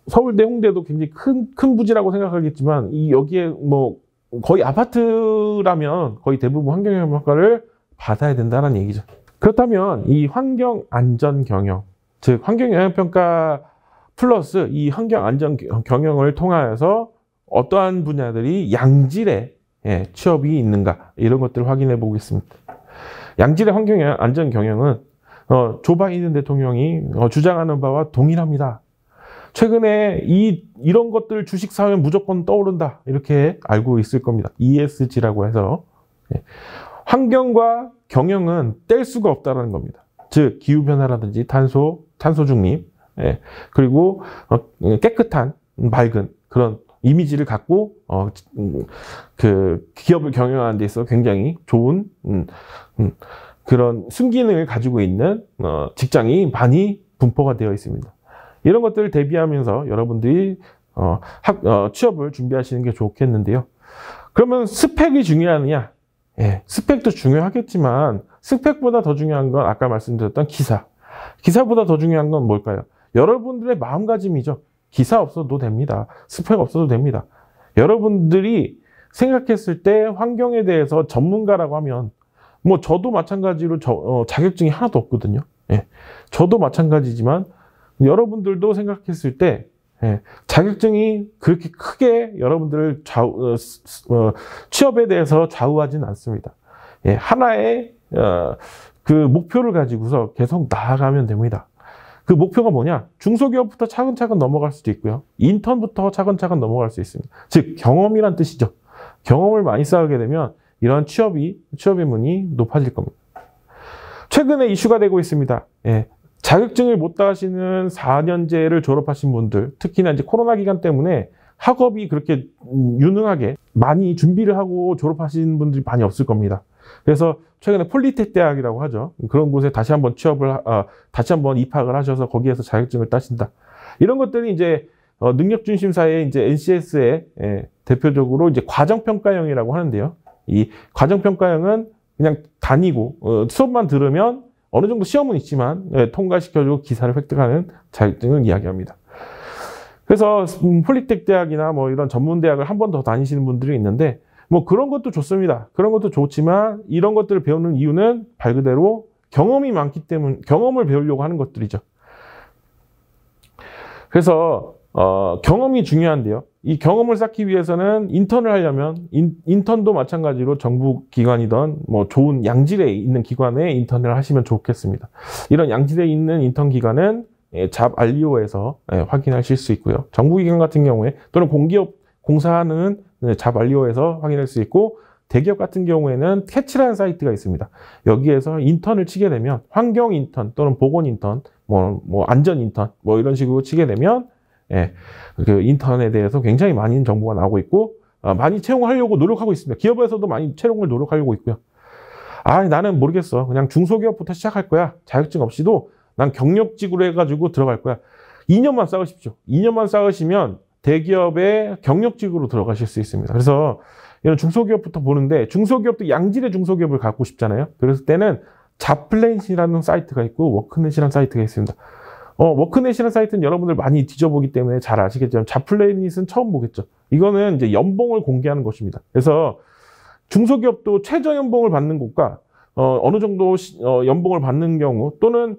서울대, 홍대도 굉장히 큰 부지라고 생각하겠지만 여기에 뭐 거의 아파트라면 거의 대부분 환경영향평가를 받아야 된다는 얘기죠. 그렇다면 이 환경안전경영, 즉 환경영향평가 플러스 이 환경안전경영을 통하여서 어떠한 분야들이 양질의 취업이 있는가, 이런 것들을 확인해 보겠습니다. 양질의 환경안전경영은 조 바이든 대통령이 주장하는 바와 동일합니다. 최근에 이런 것들 주식 사면 무조건 떠오른다, 이렇게 알고 있을 겁니다. ESG라고 해서 환경과 경영은 뗄 수가 없다는 겁니다. 즉 기후변화라든지 탄소 중립, 그리고 깨끗한 맑은 그런 이미지를 갖고 그 기업을 경영하는 데 있어 굉장히 좋은 그런 순기능을 가지고 있는 직장이 많이 분포가 되어 있습니다. 이런 것들을 대비하면서 여러분들이 취업을 준비하시는 게 좋겠는데요. 그러면 스펙이 중요하느냐? 스펙도 중요하겠지만 스펙보다 더 중요한 건 아까 말씀드렸던 기사보다 더 중요한 건 뭘까요? 여러분들의 마음가짐이죠. 기사 없어도 됩니다. 스펙 없어도 됩니다. 여러분들이 생각했을 때 환경에 대해서 전문가라고 하면 뭐 저도 마찬가지로 자격증이 하나도 없거든요. 저도 마찬가지지만 여러분들도 생각했을 때 자격증이 그렇게 크게 여러분들을 취업에 대해서 좌우하지는 않습니다. 하나의 그 목표를 가지고서 계속 나아가면 됩니다. 그 목표가 뭐냐? 중소기업부터 차근차근 넘어갈 수도 있고요. 인턴부터 차근차근 넘어갈 수 있습니다. 즉 경험이란 뜻이죠. 경험을 많이 쌓게 되면 이러한 취업의 문이 높아질 겁니다. 최근에 이슈가 되고 있습니다. 자격증을 못 따시는 4년제를 졸업하신 분들, 특히나 이제 코로나 기간 때문에 학업이 그렇게 유능하게 많이 준비를 하고 졸업하신 분들이 많이 없을 겁니다. 그래서 최근에 폴리텍 대학이라고 하죠. 그런 곳에 다시 한번 다시 한번 입학을 하셔서 거기에서 자격증을 따신다. 이런 것들이 이제 능력중심사의 이제 NCS의 대표적으로 이제 과정평가형이라고 하는데요. 이 과정평가형은 그냥 다니고 수업만 들으면 어느 정도 시험은 있지만 통과시켜주고 기사를 획득하는 자격증을 이야기합니다. 그래서 폴리텍 대학이나 뭐 이런 전문 대학을 한 번 더 다니시는 분들이 있는데 뭐 그런 것도 좋습니다. 그런 것도 좋지만 이런 것들을 배우는 이유는 말 그대로 경험이 많기 때문에 경험을 배우려고 하는 것들이죠. 그래서 경험이 중요한데요. 이 경험을 쌓기 위해서는 인턴을 하려면 인턴도 마찬가지로 정부 기관이든 뭐 좋은 양질에 있는 기관에 인턴을 하시면 좋겠습니다. 이런 양질에 있는 인턴 기관은 잡알리오에서 확인하실 수 있고요. 정부기관 같은 경우에 또는 공기업 공사하는 잡알리오에서 확인할 수 있고, 대기업 같은 경우에는 캐치라는 사이트가 있습니다. 여기에서 인턴을 치게 되면 환경 인턴 또는 보건 인턴, 뭐 안전 인턴 뭐 이런 식으로 치게 되면 그 인턴에 대해서 굉장히 많은 정보가 나오고 있고 많이 채용하려고 노력하고 있습니다. 기업에서도 많이 채용을 노력하려고 있고요. 나는 모르겠어. 그냥 중소기업부터 시작할 거야. 자격증 없이도 난 경력직으로 해가지고 들어갈 거야. 2년만 쌓으십시오. 2년만 쌓으시면 대기업의 경력직으로 들어가실 수 있습니다. 그래서 이런 중소기업부터 보는데 중소기업도 양질의 중소기업을 갖고 싶잖아요. 그랬을 때는 잡플랫이라는 사이트가 있고 워크넷이라는 사이트가 있습니다. 워크넷이라는 사이트는 여러분들 많이 뒤져보기 때문에 잘 아시겠지만 잡플랫은 처음 보겠죠. 이거는 이제 연봉을 공개하는 것입니다. 그래서 중소기업도 최저 연봉을 받는 곳과 어느 정도 연봉을 받는 경우, 또는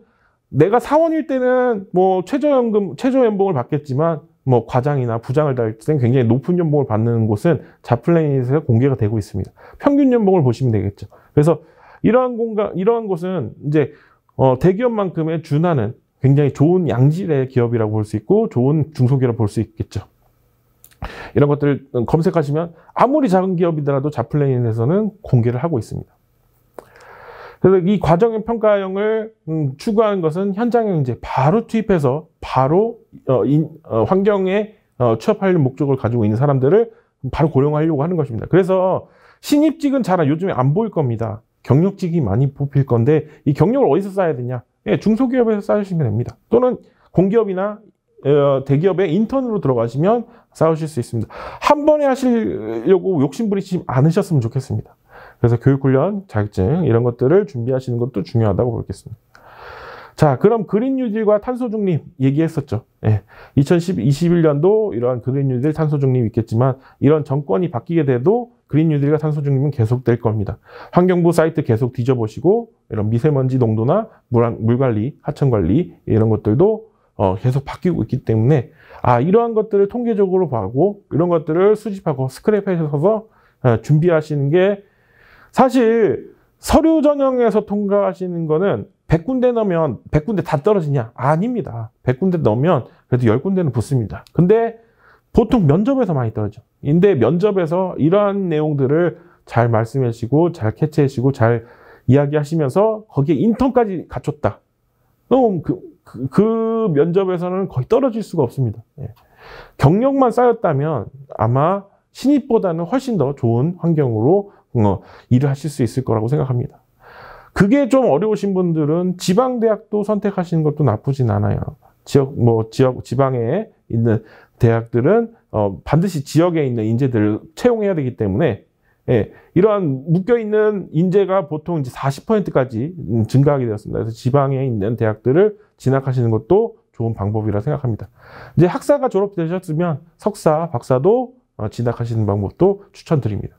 내가 사원일 때는 뭐 최저 연봉을 받겠지만 뭐 과장이나 부장을 달 때 굉장히 높은 연봉을 받는 곳은 잡플래닛에서 공개가 되고 있습니다. 평균 연봉을 보시면 되겠죠. 그래서 이러한 곳은 이제 대기업만큼의 준하는 굉장히 좋은 양질의 기업이라고 볼 수 있고 좋은 중소기업이라고 볼 수 있겠죠. 이런 것들을 검색하시면 아무리 작은 기업이더라도 잡플래닛에서는 공개를 하고 있습니다. 그래서 이 과정형 평가형을 추구하는 것은 현장에 이제 바로 투입해서 바로 환경에 취업할 목적을 가지고 있는 사람들을 바로 고용하려고 하는 것입니다. 그래서 신입직은 잘 요즘에 안 보일 겁니다. 경력직이 많이 뽑힐 건데 이 경력을 어디서 쌓아야 되냐? 예, 중소기업에서 쌓으시면 됩니다. 또는 공기업이나 대기업에 인턴으로 들어가시면 쌓으실 수 있습니다. 한 번에 하시려고 욕심부리지 않으셨으면 좋겠습니다. 그래서 교육훈련, 자격증 이런 것들을 준비하시는 것도 중요하다고 보겠습니다. 자, 그럼 그린 뉴딜과 탄소 중립 얘기했었죠. 예, 2021년도 이러한 그린 뉴딜, 탄소 중립이 있겠지만 이런 정권이 바뀌게 돼도 그린 뉴딜과 탄소 중립은 계속될 겁니다. 환경부 사이트 계속 뒤져보시고 이런 미세먼지 농도나 물 관리, 하천 관리 이런 것들도 계속 바뀌고 있기 때문에 이러한 것들을 통계적으로 보고 이런 것들을 수집하고 스크랩해서 준비하시는 게 사실 서류 전형에서 통과하시는 거는 100군데 넣으면 100군데 다 떨어지냐? 아닙니다. 100군데 넣으면 그래도 10군데는 붙습니다. 근데 보통 면접에서 많이 떨어져. 근데 면접에서 이러한 내용들을 잘 말씀해 주시고 잘 캐치해 주시고 잘 이야기하시면서 거기에 인턴까지 갖췄다. 그럼 그 면접에서는 거의 떨어질 수가 없습니다. 예. 경력만 쌓였다면 아마 신입보다는 훨씬 더 좋은 환경으로 일을 하실 수 있을 거라고 생각합니다. 그게 좀 어려우신 분들은 지방대학도 선택하시는 것도 나쁘진 않아요. 지방에 있는 대학들은 반드시 지역에 있는 인재들을 채용해야 되기 때문에 예, 이러한 묶여있는 인재가 보통 이제 40%까지 증가하게 되었습니다. 그래서 지방에 있는 대학들을 진학하시는 것도 좋은 방법이라 생각합니다. 이제 학사가 졸업되셨으면 석사, 박사도 진학하시는 방법도 추천드립니다.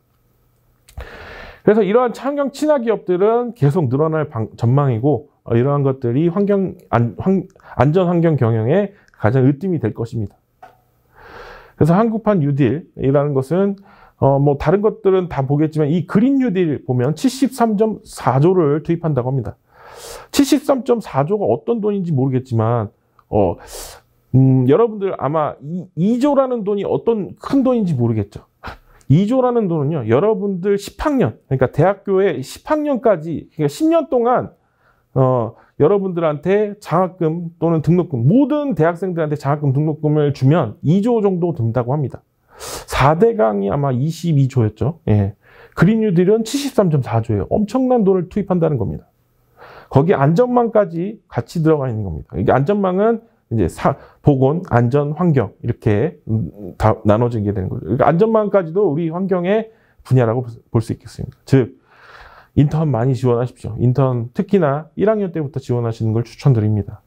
그래서 이러한 환경 친화 기업들은 계속 늘어날 전망이고 이러한 것들이 안전 환경 경영에 가장 으뜸이 될 것입니다. 그래서 한국판 뉴딜이라는 것은 뭐 다른 것들은 다 보겠지만 이 그린 뉴딜 보면 73.4조를 투입한다고 합니다. 73.4조가 어떤 돈인지 모르겠지만 여러분들 아마 2조라는 돈이 어떤 큰 돈인지 모르겠죠. 2조라는 돈은요, 여러분들 10학년, 그러니까 대학교에 10학년까지, 그러니까 10년 동안, 여러분들한테 장학금 또는 등록금, 모든 대학생들한테 장학금 등록금을 주면 2조 정도 든다고 합니다. 4대강이 아마 22조였죠. 예. 그린 뉴딜은 73.4조예요. 엄청난 돈을 투입한다는 겁니다. 거기에 안전망까지 같이 들어가 있는 겁니다. 이게 안전망은 이제 보건, 안전, 환경 이렇게 다 나눠지게 되는 거죠. 그러니까 안전망까지도 우리 환경의 분야라고 볼 수 있겠습니다. 즉 인턴 많이 지원하십시오. 인턴 특히나 1학년 때부터 지원하시는 걸 추천드립니다.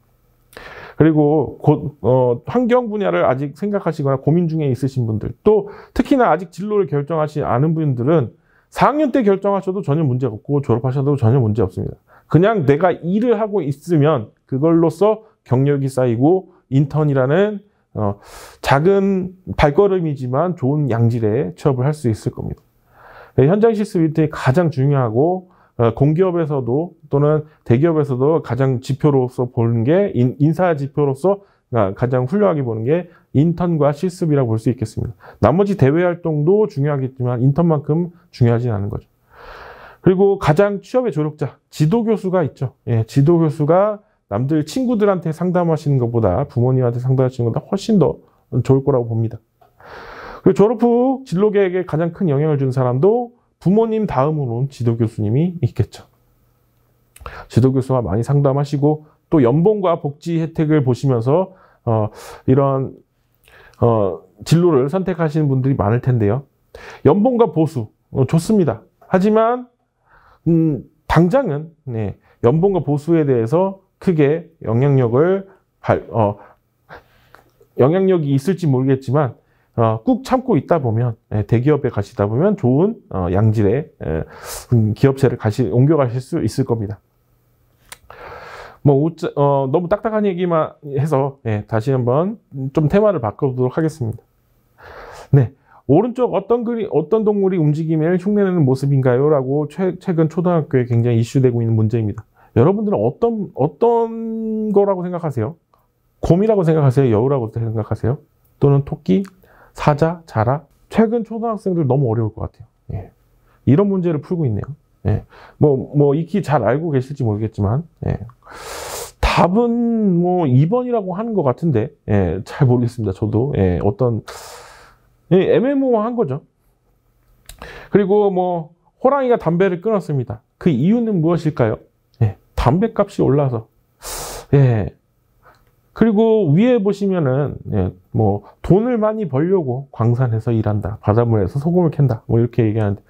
그리고 곧 환경 분야를 아직 생각하시거나 고민 중에 있으신 분들, 또 특히나 아직 진로를 결정하지 않은 분들은 4학년 때 결정하셔도 전혀 문제 없고 졸업하셔도 전혀 문제 없습니다. 그냥 내가 일을 하고 있으면 그걸로써 경력이 쌓이고 인턴이라는 작은 발걸음이지만 좋은 양질의 취업을 할 수 있을 겁니다. 현장 실습 일들이 가장 중요하고 공기업에서도 또는 대기업에서도 가장 지표로서 보는 게 인사 지표로서 가장 훌륭하게 보는 게 인턴과 실습이라고 볼 수 있겠습니다. 나머지 대외 활동도 중요하겠지만 인턴만큼 중요하진 않은 거죠. 그리고 가장 취업의 조력자, 지도교수가 있죠. 예, 지도교수가 남들 친구들한테 상담하시는 것보다 부모님한테 상담하시는 것보다 훨씬 더 좋을 거라고 봅니다. 그리고 졸업 후 진로 계획에 가장 큰 영향을 준 사람도 부모님 다음으로는 지도교수님이 있겠죠. 지도교수와 많이 상담하시고 또 연봉과 복지 혜택을 보시면서 이런 진로를 선택하시는 분들이 많을 텐데요. 연봉과 보수 좋습니다. 하지만 당장은 연봉과 보수에 대해서 크게 영향력이 있을지 모르겠지만 꾹 참고 있다 보면 대기업에 가시다 보면 좋은 양질의 기업체를 옮겨가실 수 있을 겁니다. 너무 딱딱한 얘기만 해서 다시 한번 좀 테마를 바꿔보도록 하겠습니다. 네, 오른쪽 어떤 동물이 움직임을 흉내내는 모습인가요? 라고 최근 초등학교에 굉장히 이슈되고 있는 문제입니다. 여러분들은 어떤 거라고 생각하세요? 곰이라고 생각하세요? 여우라고 생각하세요? 또는 토끼, 사자, 자라? 최근 초등학생들 너무 어려울 것 같아요. 이런 문제를 풀고 있네요. 익히 잘 알고 계실지 모르겠지만, 답은 2번이라고 하는 것 같은데, 잘 모르겠습니다. 저도, 애매모호한 거죠. 그리고 호랑이가 담배를 끊었습니다. 그 이유는 무엇일까요? 담배값이 올라서. 그리고 위에 보시면은, 돈을 많이 벌려고 광산에서 일한다. 바닷물에서 소금을 캔다. 이렇게 얘기하는데,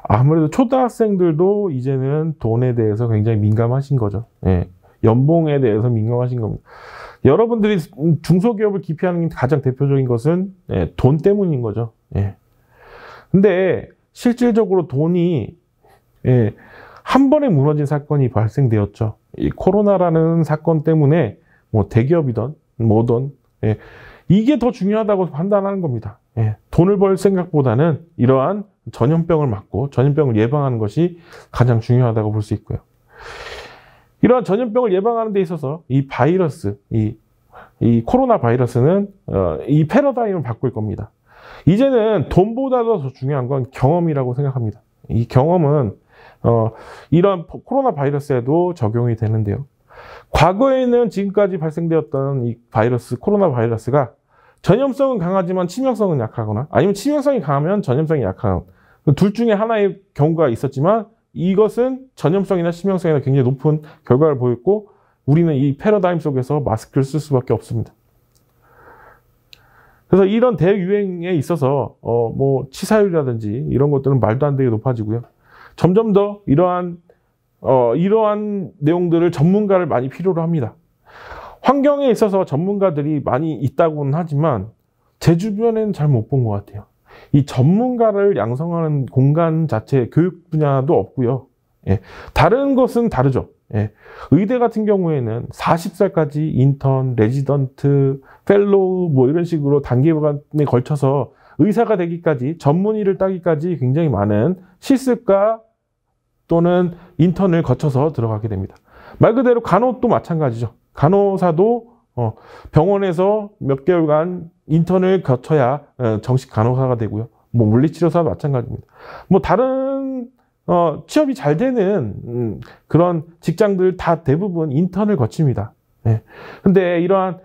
아무래도 초등학생들도 이제는 돈에 대해서 굉장히 민감하신 거죠. 연봉에 대해서 민감하신 겁니다. 여러분들이 중소기업을 기피하는 가장 대표적인 것은 돈 때문인 거죠. 근데 실질적으로 돈이 한 번에 무너진 사건이 발생되었죠. 이 코로나라는 사건 때문에 대기업이든 뭐든 이게 더 중요하다고 판단하는 겁니다. 돈을 벌 생각보다는 이러한 전염병을 막고 전염병을 예방하는 것이 가장 중요하다고 볼 수 있고요. 이러한 전염병을 예방하는 데 있어서 이 바이러스, 이 코로나 바이러스는 이 패러다임을 바꿀 겁니다. 이제는 돈보다도 더 중요한 건 경험이라고 생각합니다. 이 경험은 이런 코로나 바이러스에도 적용이 되는데요. 과거에는 지금까지 발생되었던 이 코로나 바이러스가 전염성은 강하지만 치명성은 약하거나 아니면 치명성이 강하면 전염성이 약한 둘 중에 하나의 경우가 있었지만 이것은 전염성이나 치명성이나 굉장히 높은 결과를 보였고 우리는 이 패러다임 속에서 마스크를 쓸 수밖에 없습니다. 그래서 이런 대유행에 있어서 치사율이라든지 이런 것들은 말도 안 되게 높아지고요. 점점 더 이러한 내용들을 전문가를 많이 필요로 합니다. 환경에 있어서 전문가들이 많이 있다고는 하지만 제 주변에는 잘 못 본 것 같아요. 이 전문가를 양성하는 공간 자체 교육 분야도 없고요. 다른 것은 다르죠. 의대 같은 경우에는 40살까지 인턴, 레지던트, 펠로우 이런 식으로 단계간에 걸쳐서 의사가 되기까지 전문의를 따기까지 굉장히 많은 실습과 또는 인턴을 거쳐서 들어가게 됩니다. 말 그대로 간호도 마찬가지죠. 간호사도 병원에서 몇 개월간 인턴을 거쳐야 정식 간호사가 되고요. 물리치료사도 마찬가지입니다. 다른 취업이 잘 되는 그런 직장들 다 대부분 인턴을 거칩니다. 근데 이러한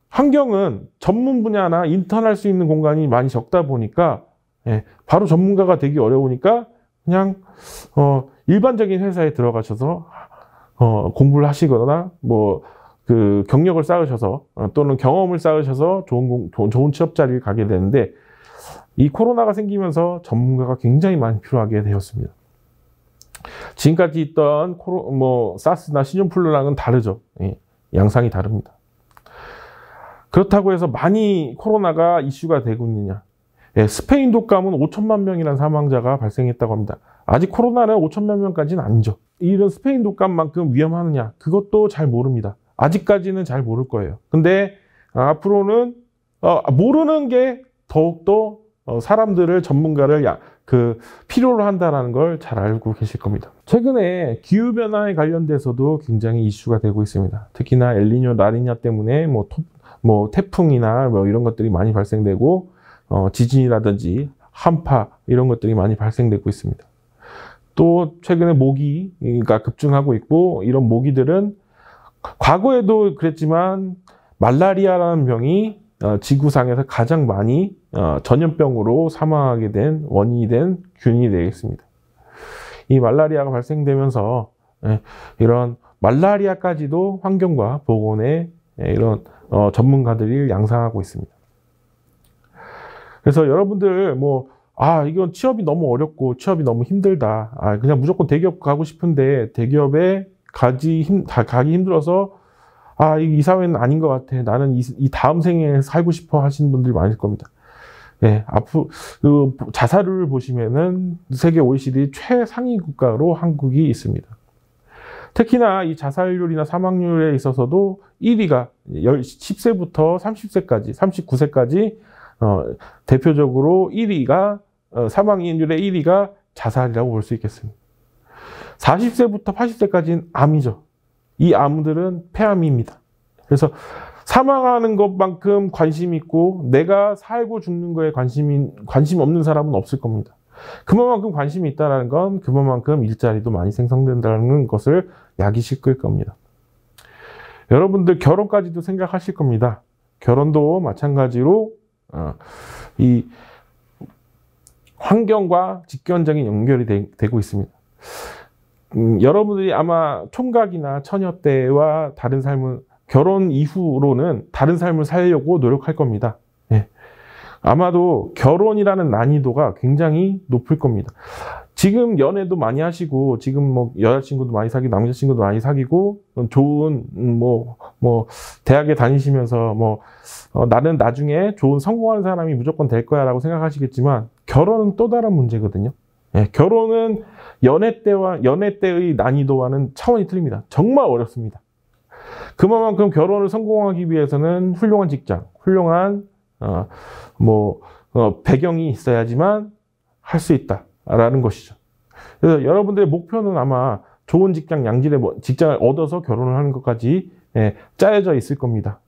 환경은 전문 분야나 인턴할 수 있는 공간이 많이 적다 보니까 바로 전문가가 되기 어려우니까 그냥 일반적인 회사에 들어가셔서 공부를 하시거나 그 경력을 쌓으셔서 또는 경험을 쌓으셔서 좋은 취업 자리를 가게 되는데 이 코로나가 생기면서 전문가가 굉장히 많이 필요하게 되었습니다. 지금까지 있던 사스나 신종플루랑은 다르죠. 양상이 다릅니다. 그렇다고 해서 많이 코로나가 이슈가 되고 있느냐? 스페인 독감은 5천만 명이라는 사망자가 발생했다고 합니다. 아직 코로나는 5천만 명까지는 아니죠. 이런 스페인 독감만큼 위험하느냐? 그것도 잘 모릅니다. 아직까지는 잘 모를 거예요. 근데 앞으로는 모르는 게 더욱더 사람들을 전문가를 필요로 한다는 걸 잘 알고 계실 겁니다. 최근에 기후변화에 관련돼서도 굉장히 이슈가 되고 있습니다. 특히나 엘니뇨, 라니냐 때문에 태풍이나 이런 것들이 많이 발생되고 지진이라든지 한파 이런 것들이 많이 발생되고 있습니다. 또 최근에 모기가 급증하고 있고 이런 모기들은 과거에도 그랬지만 말라리아라는 병이 지구상에서 가장 많이 전염병으로 사망하게 된 원인이 된 균이 되겠습니다. 이 말라리아가 발생되면서 이런 말라리아까지도 환경과 보건에 이런 전문가들이 양상하고 있습니다. 그래서 여러분들 이건 취업이 너무 어렵고 취업이 너무 힘들다. 그냥 무조건 대기업 가고 싶은데 대기업에 가기 힘들어서 이 사회는 아닌 것 같아. 나는 이 다음 생에 살고 싶어 하시는 분들이 많을 겁니다. 앞으로 자살률을 보시면은 세계 OECD 최상위 국가로 한국이 있습니다. 특히나 이 자살률이나 사망률에 있어서도 1위가 10세부터 30세까지, 39세까지 대표적으로 1위가 사망률의 1위가 자살이라고 볼 수 있겠습니다. 40세부터 80세까지는 암이죠. 이 암들은 폐암입니다. 그래서 사망하는 것만큼 관심 있고 내가 살고 죽는 거에 관심 없는 사람은 없을 겁니다. 그만큼 관심이 있다는 건 그만큼 일자리도 많이 생성된다는 것을 야기시킬 겁니다. 여러분들 결혼까지도 생각하실 겁니다. 결혼도 마찬가지로 이 환경과 직결적인 연결이 되고 있습니다. 여러분들이 아마 총각이나 처녀 때와 다른 삶을 결혼 이후로는 다른 삶을 살려고 노력할 겁니다. 예. 아마도 결혼이라는 난이도가 굉장히 높을 겁니다. 지금 연애도 많이 하시고 지금 뭐 여자친구도 많이 사귀고 남자친구도 많이 사귀고 좋은 대학에 다니시면서 나는 나중에 좋은 성공하는 사람이 무조건 될 거야라고 생각하시겠지만 결혼은 또 다른 문제거든요. 예, 결혼은 연애 때의 난이도와는 차원이 틀립니다. 정말 어렵습니다. 그만큼 결혼을 성공하기 위해서는 훌륭한 직장, 훌륭한 배경이 있어야지만 할 수 있다라는 것이죠. 그래서 여러분들의 목표는 아마 좋은 직장, 양질의 직장을 얻어서 결혼을 하는 것까지 짜여져 있을 겁니다.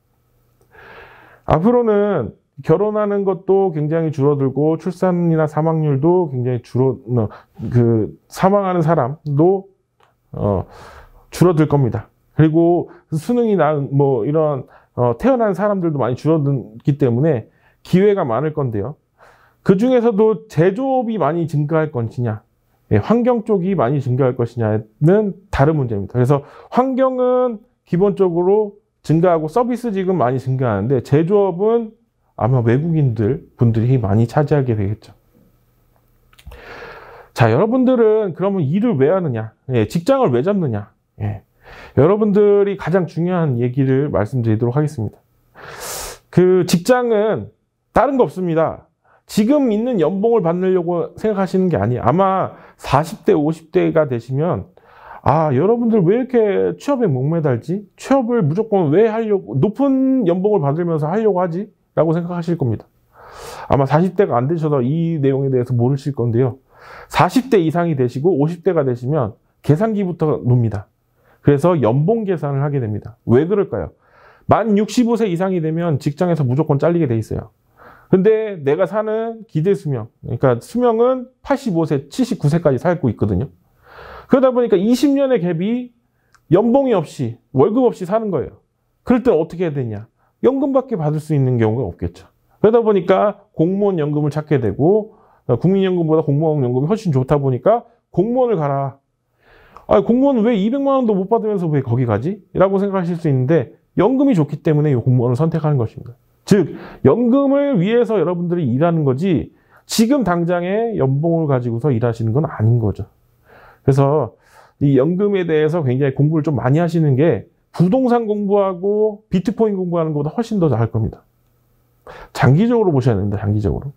앞으로는 결혼하는 것도 굉장히 줄어들고 출산이나 사망률도 굉장히 사망하는 사람도 줄어들 겁니다. 그리고 수능이나 이런 태어난 사람들도 많이 줄어들기 때문에 기회가 많을 건데요. 그 중에서도 제조업이 많이 증가할 것이냐, 환경 쪽이 많이 증가할 것이냐는 다른 문제입니다. 그래서 환경은 기본적으로 증가하고 서비스직은 많이 증가하는데 제조업은 아마 분들이 많이 차지하게 되겠죠. 자, 여러분들은 그러면 일을 왜 하느냐? 직장을 왜 잡느냐? 여러분들이 가장 중요한 얘기를 말씀드리도록 하겠습니다. 그 직장은 다른 거 없습니다. 지금 있는 연봉을 받으려고 생각하시는 게 아니에요. 아마 40대, 50대가 되시면 여러분들 왜 이렇게 취업에 목매달지? 취업을 무조건 왜 하려고, 높은 연봉을 받으면서 하려고 하지? 라고 생각하실 겁니다. 아마 40대가 안 되셔서 이 내용에 대해서 모르실 건데요. 40대 이상이 되시고 50대가 되시면 계산기부터 놉니다. 그래서 연봉 계산을 하게 됩니다. 왜 그럴까요? 만 65세 이상이 되면 직장에서 무조건 잘리게 돼 있어요. 근데 내가 사는 기대 수명, 그러니까 수명은 85세, 79세까지 살고 있거든요. 그러다 보니까 20년의 갭이 연봉이 없이, 월급 없이 사는 거예요. 그럴 때 어떻게 해야 되냐? 연금밖에 받을 수 있는 경우가 없겠죠. 그러다 보니까 공무원 연금을 찾게 되고, 국민연금보다 공무원 연금이 훨씬 좋다 보니까 공무원을 가라. 공무원은 왜 200만 원도 못 받으면서 왜 거기 가지? 라고 생각하실 수 있는데 연금이 좋기 때문에 이 공무원을 선택하는 것입니다. 즉, 연금을 위해서 여러분들이 일하는 거지 지금 당장의 연봉을 가지고서 일하시는 건 아닌 거죠. 그래서 이 연금에 대해서 굉장히 공부를 좀 많이 하시는 게 부동산 공부하고 비트코인 공부하는 것보다 훨씬 더 나을 겁니다. 장기적으로 보셔야 됩니다. 장기적으로.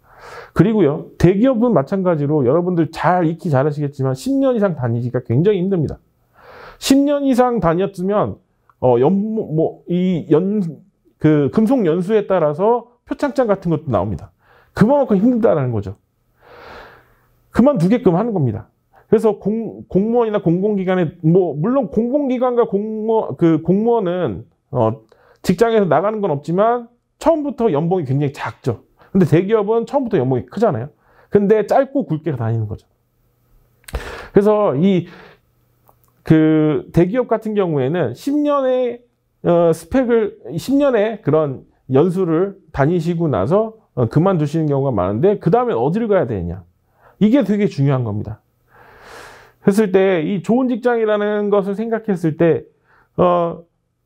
그리고요, 대기업은 마찬가지로 여러분들 잘 익히 잘하시겠지만 10년 이상 다니기가 굉장히 힘듭니다. 10년 이상 다녔으면 금속 연수에 따라서 표창장 같은 것도 나옵니다. 그만큼 힘들다라는 거죠. 그만두게끔 하는 겁니다. 그래서 공무원이나 공공기관에 물론 공공기관과 공무원은 직장에서 나가는 건 없지만 처음부터 연봉이 굉장히 작죠. 근데 대기업은 처음부터 연봉이 크잖아요. 근데 짧고 굵게 다니는 거죠. 그래서 대기업 같은 경우에는 10년의 10년의 그런 연수를 다니시고 나서 그만두시는 경우가 많은데 그 다음에 어디를 가야 되느냐. 이게 되게 중요한 겁니다. 했을 때 이 좋은 직장이라는 것을 생각했을 때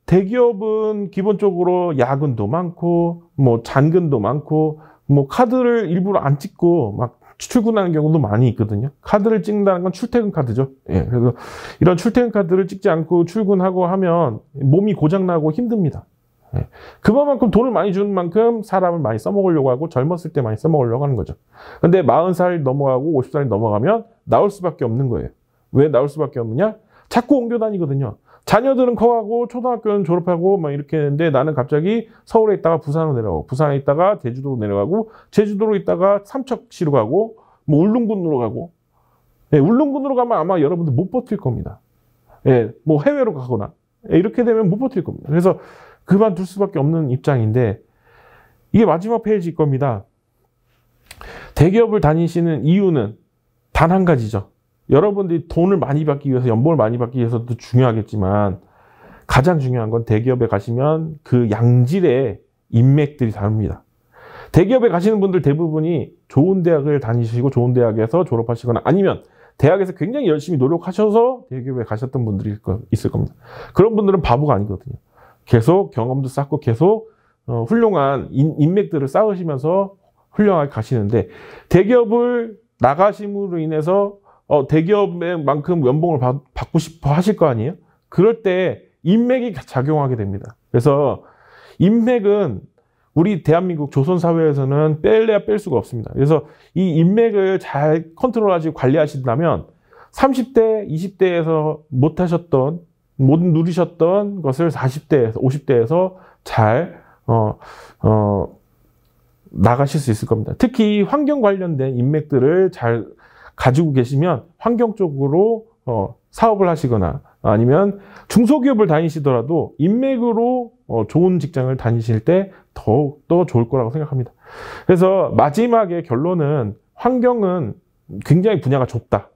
대기업은 기본적으로 야근도 많고 잔근도 많고 카드를 일부러 안 찍고 막 출근하는 경우도 많이 있거든요. 카드를 찍는다는 건 출퇴근 카드죠. 그래서 이런 출퇴근 카드를 찍지 않고 출근하고 하면 몸이 고장나고 힘듭니다. 그만큼 돈을 많이 주는 만큼 사람을 많이 써먹으려고 하고 젊었을 때 많이 써먹으려고 하는 거죠. 근데 40살 넘어가고 50살이 넘어가면 나올 수밖에 없는 거예요. 왜 나올 수밖에 없느냐? 자꾸 옮겨 다니거든요. 자녀들은 커가고 초등학교는 졸업하고 막 이렇게 했는데 나는 갑자기 서울에 있다가 부산으로 내려가고 부산에 있다가 제주도로 내려가고 제주도로 있다가 삼척시로 가고 뭐 울릉군으로 가고 예, 울릉군으로 가면 아마 여러분들 못 버틸 겁니다. 예, 뭐 해외로 가거나 예, 이렇게 되면 못 버틸 겁니다. 그래서 그만둘 수밖에 없는 입장인데 이게 마지막 페이지일 겁니다. 대기업을 다니시는 이유는 단 한 가지죠. 여러분들이 돈을 많이 받기 위해서, 연봉을 많이 받기 위해서도 중요하겠지만 가장 중요한 건 대기업에 가시면 그 양질의 인맥들이 다릅니다. 대기업에 가시는 분들 대부분이 좋은 대학을 다니시고 좋은 대학에서 졸업하시거나 아니면 대학에서 굉장히 열심히 노력하셔서 대기업에 가셨던 분들이 있을 겁니다. 그런 분들은 바보가 아니거든요. 계속 경험도 쌓고 계속 훌륭한 인맥들을 쌓으시면서 훌륭하게 가시는데 대기업을 나가심으로 인해서 대기업만큼 연봉을 받고 싶어 하실 거 아니에요? 그럴 때 인맥이 작용하게 됩니다. 그래서 인맥은 우리 대한민국 조선사회에서는 뺄래야 뺄 수가 없습니다. 그래서 이 인맥을 잘 컨트롤하시고 관리하신다면 30대, 20대에서 못 누리셨던 것을 40대에서, 50대에서 잘, 나가실 수 있을 겁니다. 특히 환경 관련된 인맥들을 잘 가지고 계시면 환경 쪽으로 사업을 하시거나 아니면 중소기업을 다니시더라도 인맥으로 좋은 직장을 다니실 때 더욱더 좋을 거라고 생각합니다. 그래서 마지막에 결론은 환경은 굉장히 분야가 좁다.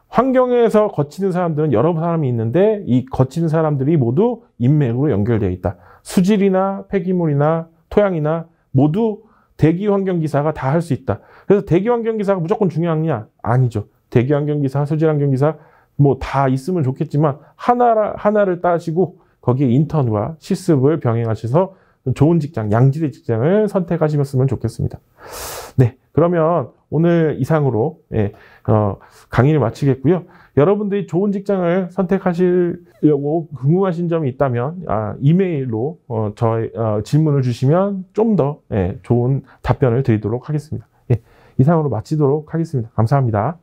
환경에서 거치는 사람들은 여러 사람이 있는데 이 거치는 사람들이 모두 인맥으로 연결되어 있다. 수질이나 폐기물이나 토양이나 모두 대기환경기사가 다 할 수 있다. 그래서 대기환경기사가 무조건 중요하냐? 아니죠. 대기환경기사, 수질환경기사 뭐 다 있으면 좋겠지만 하나를 따시고 거기에 인턴과 실습을 병행하셔서 좋은 직장, 양질의 직장을 선택하시면 좋겠습니다. 네, 그러면 오늘 이상으로 강의를 마치겠고요. 여러분들이 좋은 직장을 선택하시려고 궁금하신 점이 있다면 이메일로 질문을 주시면 좀 더 좋은 답변을 드리도록 하겠습니다. 이상으로 마치도록 하겠습니다. 감사합니다.